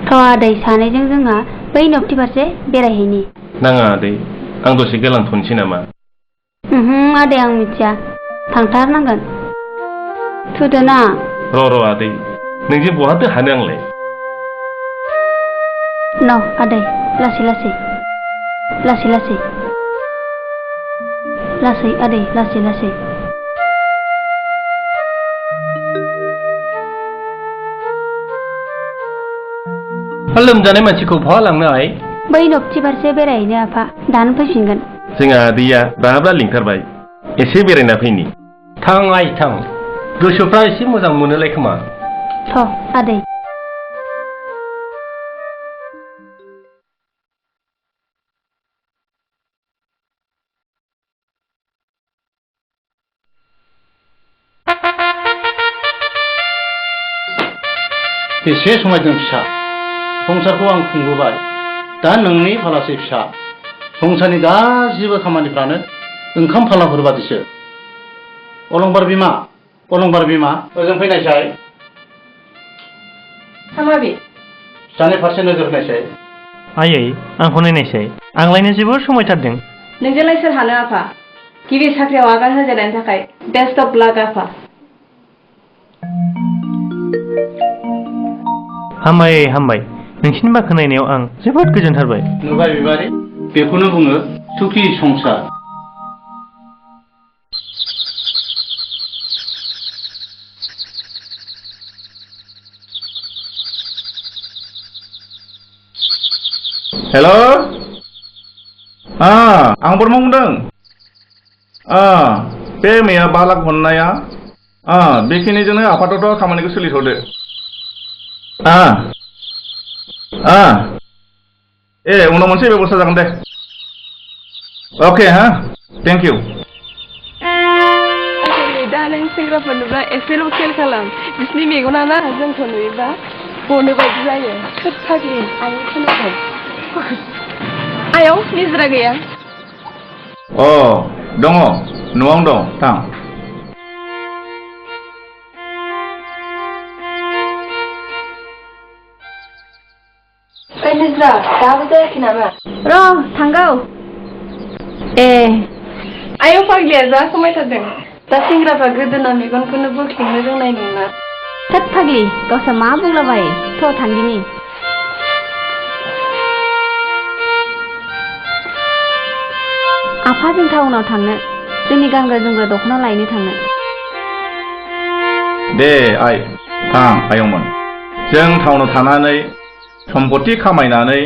थ' आदै सानैजों जोंहा बै नबथि फारसे बेरायहैनि। नाङा आदै आं दसे गोलांथ'नोसै नामा? आदै आं मिथिया थांथारनांगोन थुदो ना। र' आदै नोंजों बहाथो हानो आंलाय। न' आदै लासै लासै लासै लासै लासै आदै लासै लासै। लोमजानाय मानसिखौ बहा लांनो आइ? बै नबथि फारसे बेरायहैनो आफा दानो फैफिनगोन। जोंहा आदैया दाब्ला लिंथारबाय एसे बेरायना फैनि। थां आइ थां गोसोफ्रा एसे मोजां मोनोलाय खोमा। थ' आदै बेसे समायदों फिसा संसारखौ आं खुंबोबाय दा नोंनि फालासै फिसा संसारनि गासिबो खामानिफ्रानो ओंखाम फालाफोर बादिसो। अलंबार बिमा ओजों फैनायसाय। हामाबि फिसानि फारसे नोजोर होनायसाय। आयै आंखौ नायनायसाय आंलायनो जोबोर समायथारदों। नोंजोंलाय सोर हानो आफा गिबि साख्रियाव आगान होजेननायनि थाखाय बेस्ट अफ लाक आफा। हामबाय नोंसिनि बाख्नायनायाव आं जोबोद गोजोनथारबाय। नुबाय बिबारि बेखौनो बुङो सुखि संसार। हेल' आं बोरमा बुंदों। बे मैया 5 लाख हरनाया बेखिनिजोंनो आपातत खामानिखौ सोलिथ'दो। उनाव मोनसे बेबस्था जागोन दे। अके थेंक इउ। दा नों सेंग्राफोर नुब्ला एसेल' खेल खालाम बिसिनि मेगना ना जोंखौ नुयोबा गनो बायदि जायो। सोर फाग्लि आयौ खोनाबाय आयौ निजोरा गैया? दङ न'आवनो दं थां। निजोरा दाबो जायाखै नामा? र' थांगौ। आयौ फाग्लिया जा समायथारदों। दा सेंग्राफ्रा गोदोना मेगनखौनो बोख्लेंनो रोंनाय नङा। थोद फाग्लि गावसा मा बुंलाबायो। थ' थांदिनि। आफा जों टाउनाव थांनो जोंनि गानग्रा जोमग्रा दख'ना लायनो थांनो। दे आइ थां आयंमोन जों टाउनाव थानानै सम्पति खामायनानै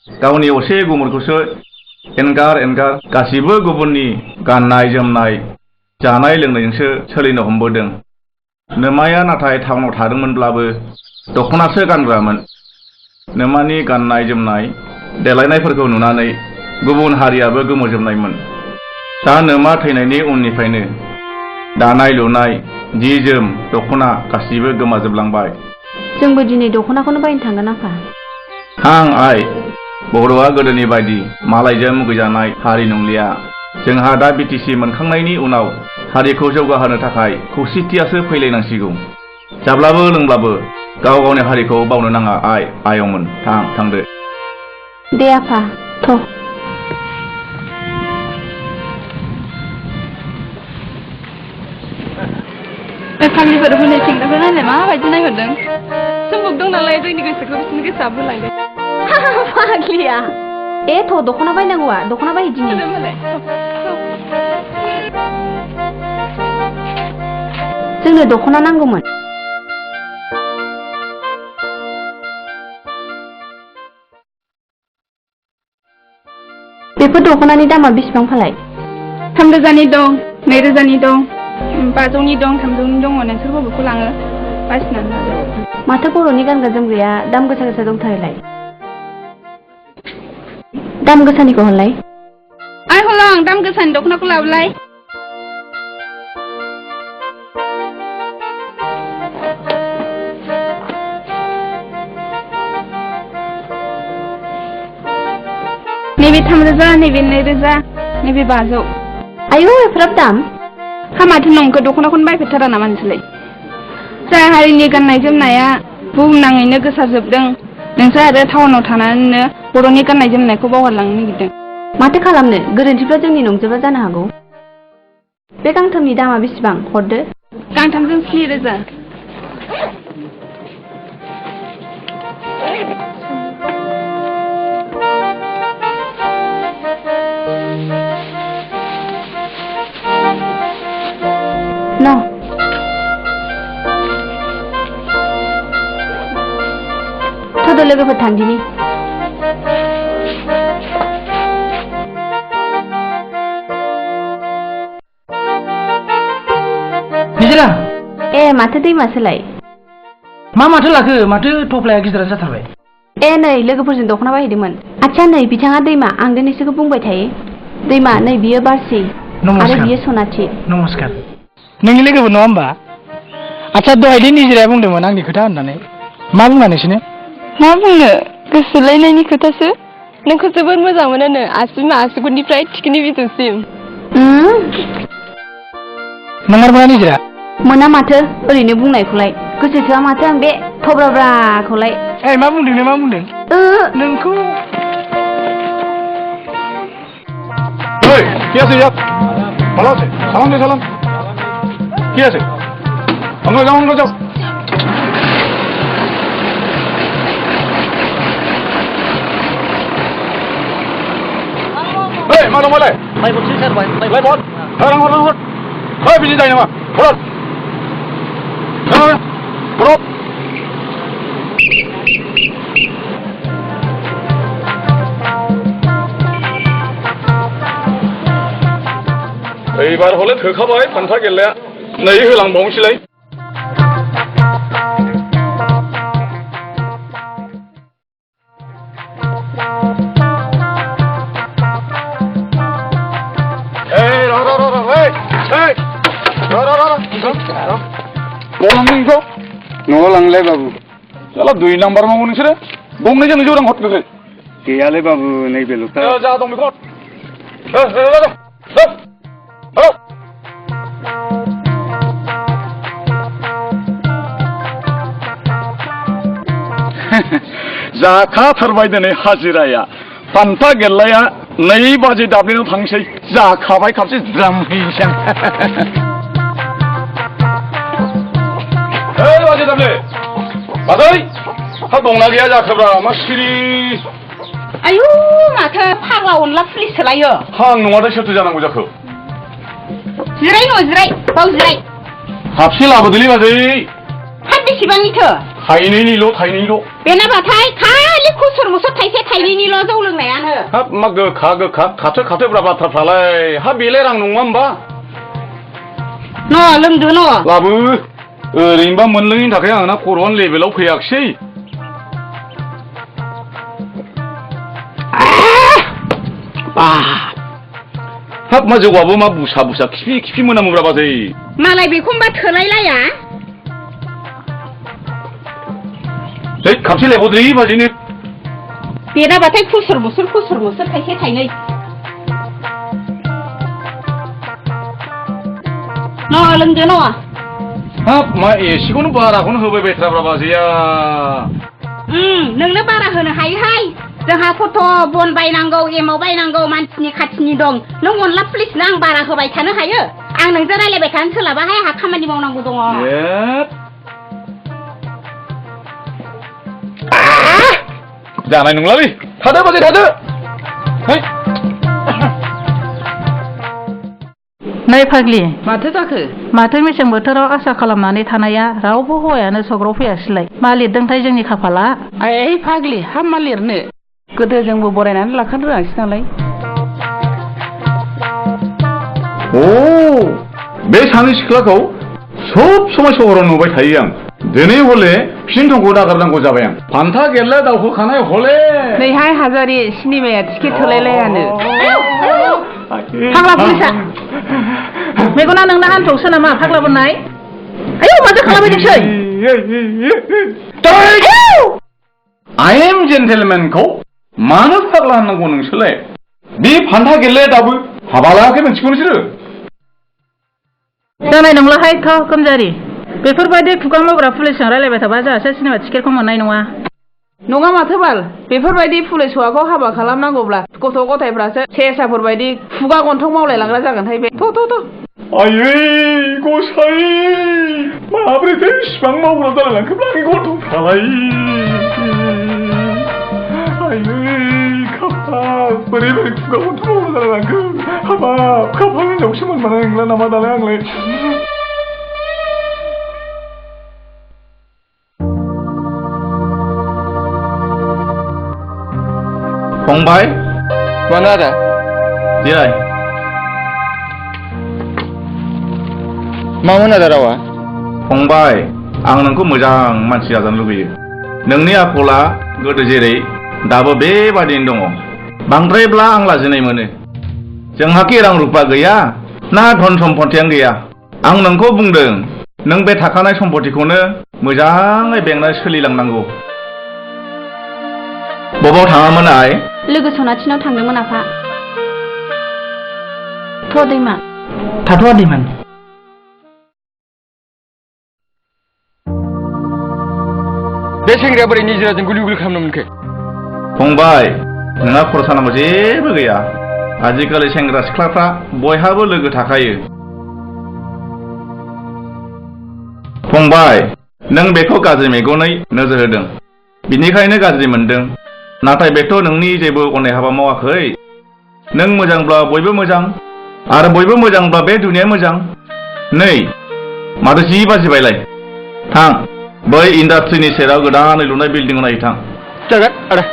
गावनि असे गुमुरखौसो एंगार गासिबो गुबुननि गाननाय जोमनाय जानाय लोंनायजोंसो सोलिनो हमबोदों। नोमाया नाथाय टाउनाव थादोंमोनब्लाबो दख'नासो गानग्रामोन। नोमानि गाननाय जोमनाय देलायनायफोरखौ नुनानै गुबुन हारियाबो गोमोजोबनायमोन। दा नोमा थैनायनि उननिफ्रायनो दानाय लुनाय जि जोम दख'ना गासिबो गोमाजोबलांबाय। जोंबो दिनै दख'नाखौनो बायनो थांगोन आफा। थां आइ बर'आ गोदोनि बायदि मालायजों मुगैजानाय हारि नंलिया। जोंहा दा बिटिसि मोनखांनायनि उनाव हारिखौ जौगाहोनो थाखाय खौसेथियासो फैलायनांसिगौ। जाब्लाबो लोंब्लाबो गाव गावनि हारिखौ बावनो नाङा आयंमोन थांदो। दे आफा थ'। फाग्लिफोर हनै सेंग्राफोर नायलाय माबायदि नायहरदों। सोम्बुक दं नालाय जोंनि गोसोखौ बिसोरनि गोसोआ बोलांदों। फाग्लिया थ' दख'ना बायनांगौआ दख'ना बायदिनि। जोंनो दख'ना नांगौमोन। बेफोर दख'नानि दामा बेसेबां फालाय? 3,000नि दं 2,000नि दं 500नि दं 300नि दङ। नोंसोर बबेखौ लाङो बासिनानै लादो। माथो बर'नि गानग्रा जोमग्राया दाम गोसा गोसा दंथारोलाय। दाम गोसानिखौ हरलाय। आइ हलं दाम गोसानि दख'नाखौ लाबोलाय। 3,000 नैबे 2,000 नैबे 500 आयौ एफ्राब दाम हा माथो नंखौ दख'नाखौनो बायफेरथारा नामा नोंसोरलाय जाय हारिनि गाननाय जोमनाया बुहुमनाङैनो गोसारजोबदों नोंसोर आरो टाउनाव थानानैनो बर'नि गाननाय जोमनायखौ बावगारलांनो नागिरदों माथो खालामनो गोरोन्थिफ्रा जोंनि नंजोबा जानो हागौ बे गांथामनि दामा बेसेबां हरदो गांथामजों 4,000 न थ'द' लोगोफोर थांदिनि निजिरा ए माथो दैमासोलाय माथो लाखो माथो थफ्लाया गिदिरानो जाथारबाय ए नै लोगोफोरजों दख'ना बायहैदोंमोन आच्छा नै बिथाङा दैमा आं दिनैसोखौ बुंबाय थायो दैमा नै बियो बारसि आरो बियो सनाथि नमस्कार नोंनि लोगोफोर नङा होमबा आच्छा दहायदि निजिराया बुंदोंमोन आंनि खोथा होननानै मा बुङा नोंसोरनो मा बुंनो गोसोलायनायनि खोथासो नोंखौ जोबोद मोजां मोनोनो आसिमा आसुगुरनिफ्राय थिखिनि बिजौसिम नंमारगौना निजिरा मोना माथो ओरैनो बुंनायखौलाय गोसो थोआ माथो आं बे थब्राब्राखौलाय ए मा बुंदों नोंखौ ओइ কি আছে ইয়াত ভালো আছে সালাম দে সালাম কি আছে আমরা যাও এই মানো মালাই ভাই বলছি স্যার ভাই বল হর ওই বিজি যাই না হর হর এইবার হলে থোখাবাय फान्था गेलेया नै होलांबावनोसैलाय न'आव लांलाय बाबु साला 2 नाम्बार मावो नोंसोरो गंनैजों जौरां हरखो गैयालै बाबु नैबेल'खा जा दं बेखौ जाखाथारबाय दिनै हाजिराया फान्था गेलाया 2 बाजि दाब्लिनाव थांसै जाखाबाय खाबसे द्राम हैसां ओइ बाजि दाब्ले बाजै हा दंना गैया जाखोब्रा मा सिरि आयु माथो फाग्ला अनला पुलिससोलायो हां नङादा सोरथो जानांगौ जाखो जिराय बाव जिराय हाबसे लाबोदोलै बाजै हा बेसेबांनिथो थाइनैनिल' बेनाबाथाय खालि खुसुर मुसुर थाइनैनिल' जौ लोंनायानो हाब मा गोखा खाथो बाथ्राफ्रालाय हा बेलाय रां नङा होमबा न' लोंदो न' लाबो ओरैनोबा मोनलोङैनि थाखाय आंना खर'आनो लेभेलाव फैयाखिसै हाब मा जौआबो मा बुसा खिफि मोनामोब्रा बाजै मालाय बेखौबा थोलायलाया जै खाबसे लायबावदोलै बाजैनो बेनाबाथाय खुसुर मुसुर थाइसे थाइनै न' लोंदो न' हाब मा एसेखौनो बाराखौनो होबाय बायथ्राब्रा बाजैया नोंनो बारा होनो हायोहाय जोंहा खथ' बन बायनांगौ एमाव बायनांगौ मानसिनि खाथिनि दं नों अनला पुलिसनो आं बारा होबाय थानो हायो आं नोंजों रायलायबाय थानो सोलाबाहाय आंहा खामानि मावनांगौ दङ जानाय नंलालै थादो बाजै थादो नै फाग्लि माथो जाखो माथो मेसें बोथोराव आसा खालामनानै थानाया रावबो हौवायानो सग्राव फैयासैलाय मा लिरदोंथाय जोंनि खाफाला ओइ फाग्लि हा मा लिरनो गोदो जोंबो बरायनानै लाखानो रोङासै नालाय बे सानै सिख्लाखौ सब समाय सहराव नुबाय थायो आं दिनै हले फिनथंखौ नागारनांगौ जाबाय आं फान्था गेले दावखोखानाय हले नैहाय हाजारि सिनेमाया टिकेट थोलायलायानो फाग्ला पुलिसा मेगना नोंना हान्थौसो नामा फाग्ला बोननाय आयौ माथो खालामबायदोंसै आइ एम जेन्टेलमेनखौ मानो फाग्ला होननांगौ नोंसोरलाय बे फान्था गेले दाबो हाबा लायाखै मोनसिगौ नोंसोरो जानाय नंलाहाय थ' खोमजारि बेफोरबायदि खुगा मावग्रा पुलिसजों रायलायबाय थाबा जोंहासो सिनेमा टिकेटखौ मोननाय नङा नङा माथो बाल बेफोरबायदि पुलिस हौवाखौ हाबा खालामनांगौब्ला गथ' गथायफ्रासो सेसाफोरबायदि खुगा गन्थं मावलायलांग्रा जागोनहाय बे थ' आयै गसाय माब्रैथो इसिबां मावग्रा जालायलांखोब्ला आंनि गथ'फ्रालाय आयै खाफाल बोरै खुगा गन्थं मावग्रा जालायलांखो हाबाब खाफाल हिनजावसो मोनमारनाय नंला नामा दालाय आंलाय फंबाय मानो आदा जिराय मामोन आदा रावा फंबाय आं नोंखौ मोजां मानसि जाजानो लुगैयो नोंनि आखला गोदो जेरै दाबो बेबादिनो दङ बांद्रायब्ला आं लाजिनाय मोनो जोंहाखि रां रुपा गैया ना धन सम्पथियानो गैया आं नोंखौ बुंदों नों बे थाखानाय सम्पथिखौनो मोजाङै बेंनानै सोलिलांनांगौ बबाव थाङामोन आइ लोगो सनाथिनाव थांदोंमोन आफा थ' दैमा थाथ'आ दैमान बे सेंग्राया बोरै निजिराजों गुलि गुलि खालामनो मोनखो फंबाय नोंहा खरसा नांगौ जेबो गैया आजिखालि सेंग्रा सिख्लाफ्रा बयहाबो लोगो थाखायो फंबाय नों बेखौ गाज्रि मेगनै नोजोर होदों बिनिखायनो गाज्रि मोनदों नाथाय बेथ' नोंनि जेबो अननाय हाबा मावाखै नों मोजांब्ला बयबो मोजां आरो बयबो मोजांब्ला बे दुनिया मोजां नै माथो 10 बाजिबायलाय थां बै इन्डास्ट्रिनि सेराव गोदानै लुनाय बिल्डिंआव नायनो थां जागोन आदा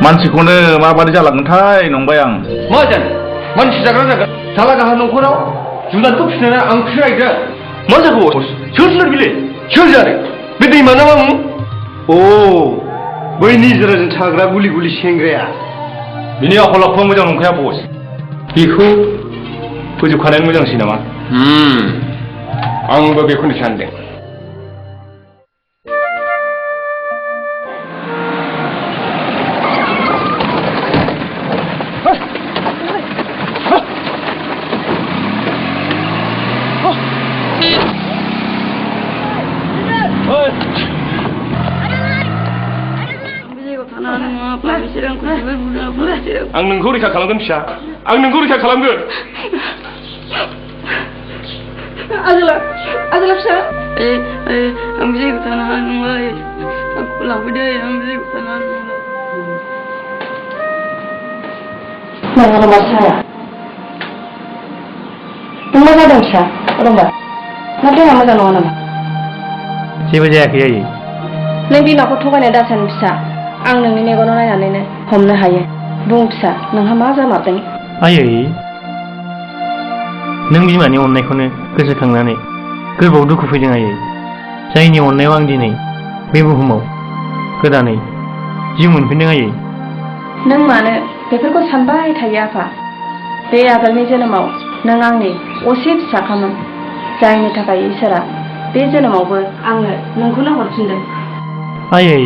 मानसिखौनो माबादि जालांगोनथाय नंबाय आं मा जानो मानसि जाग्रा जागोन साला गाहा न'खराव जुनारखौ फिसिनानै आं फिरायग्रा मा जागौ सोर बिले सोर जानो बे दैमा ना मा अ बै निजिराजों थाग्रा गुलि गुलि सेंग्राया बिनि आखल आखुआ मोजां नंखाया बस बेखौ फोजोबखानायानो मोजांसै नामा आंबो बेखौनो सानदों आं नोंखौ रैखा खालामगोन फिसा आं नोंखौ रैखा खालामगोन आजोला फिसा आं जेबो थानो हानाय नंला आंखौ लांफैदो आं जेबो थानो हानाय नंला नोंहा मा साया नों मा जादों फिसा रंबा ना देहा मोजां नङा नामा जेबो जायाखै आयै नों बिमाखौ थगायनाय दासान फिसा आं नोंनि मेगनाव नायनानैनो हमनो हायो बुं फिसा नोंहा मा जामारदों आयै नों बिमानि अननायखौनो गोसोखांनानै गोरबोआव दुखु फैदों आयै जायनि अननायाव आं दिनै बे बुहुमाव गोदानै जिउ मोनफिनदों आयै नों मानो बेफोरखौ सानबाय थायो आफा बे आगोलनि जोनोमाव नों आंनि असे फिसाखामोन जायनि थाखाय इसोरा बे जोनोमावबो आंनो नोंखौनो हरफिनदों आयै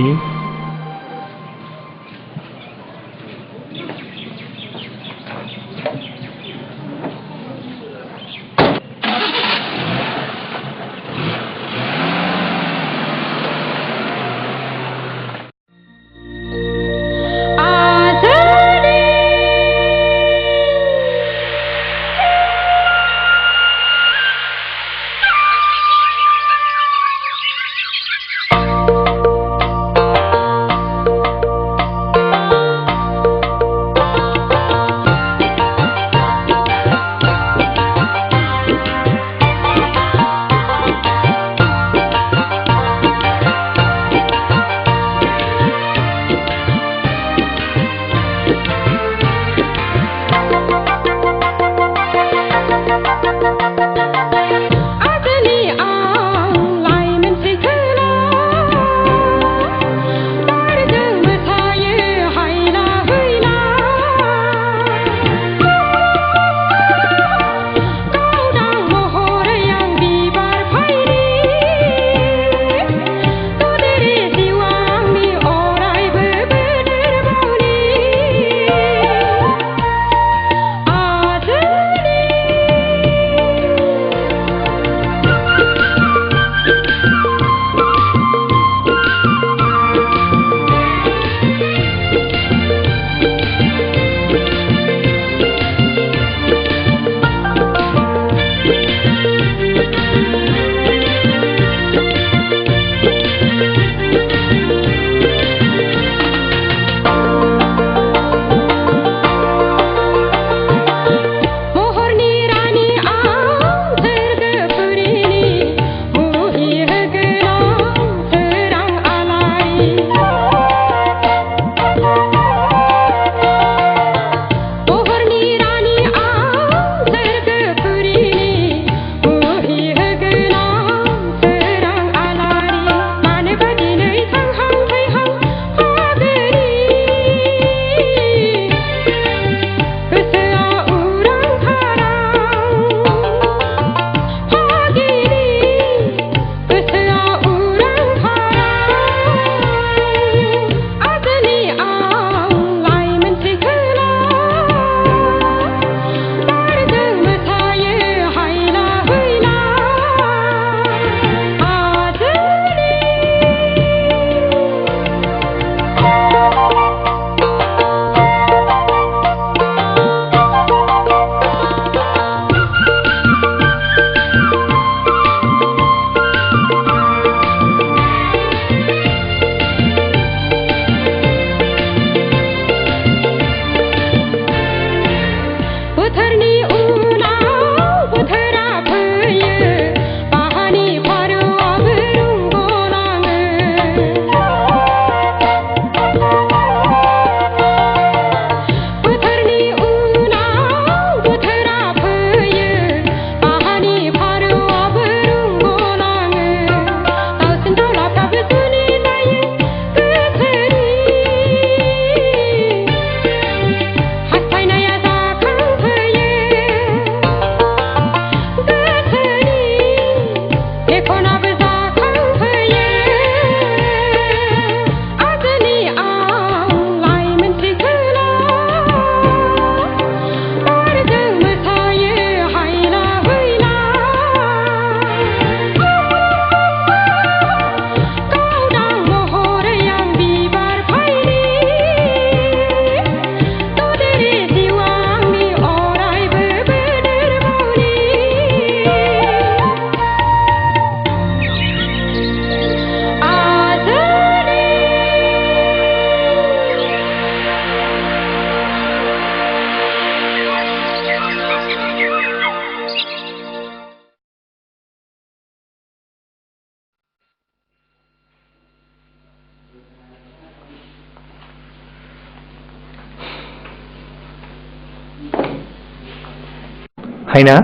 हायना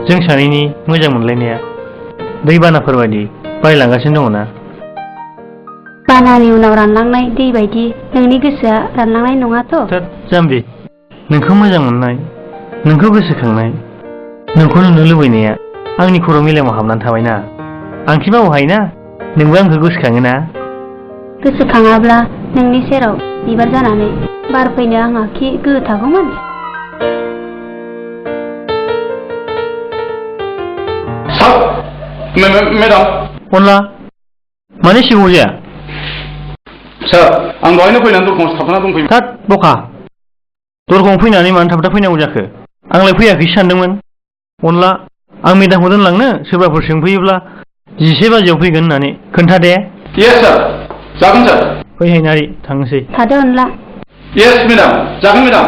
जों सानैनि मोजां मोनलायनाया दैबानाफोर बायदि बारायलांगासिनो दङ ना? बानानि उनाव रानलांनाय दै बायदि नोंनि गोसोआ रानलांनाय नङाथ'? जाम्बि, नोंखौ मोजां मोननाय, नोंखौ गोसोखांनाय, नोंखौ नुनो लुबैनाया आंनि खर' मेलेमाव हाबनानै थाबायना। आंखि मावो हायोना नोंबो आंखौ गोसोखाङोना? गोसोखाङाब्ला नोंनि सेराव बिबार जानानै बार फैनो आंहा खि गोहो थागौमोन। मेडाम अनला माने सिगाङाव जाया? सार आं दहायनो फैनानै दरखंआव थाबथाना दंफैयो। थाद बखा, दरखंआव फैनानै मानो थाबथा फैनांगौ जाखो? आंलाय फैयाखैसो सानदोंमोन। अनला, आं मेदामखौ दोनलांनो सोरबाफोर सोंफैयोब्ला 10 बाजियाव फैगोन होननानै खोन्था दे। येस सार, जागोन सार। फै हायनारि, थांनोसै। थादो अनला। येस मेडाम, जागोन मेडाम।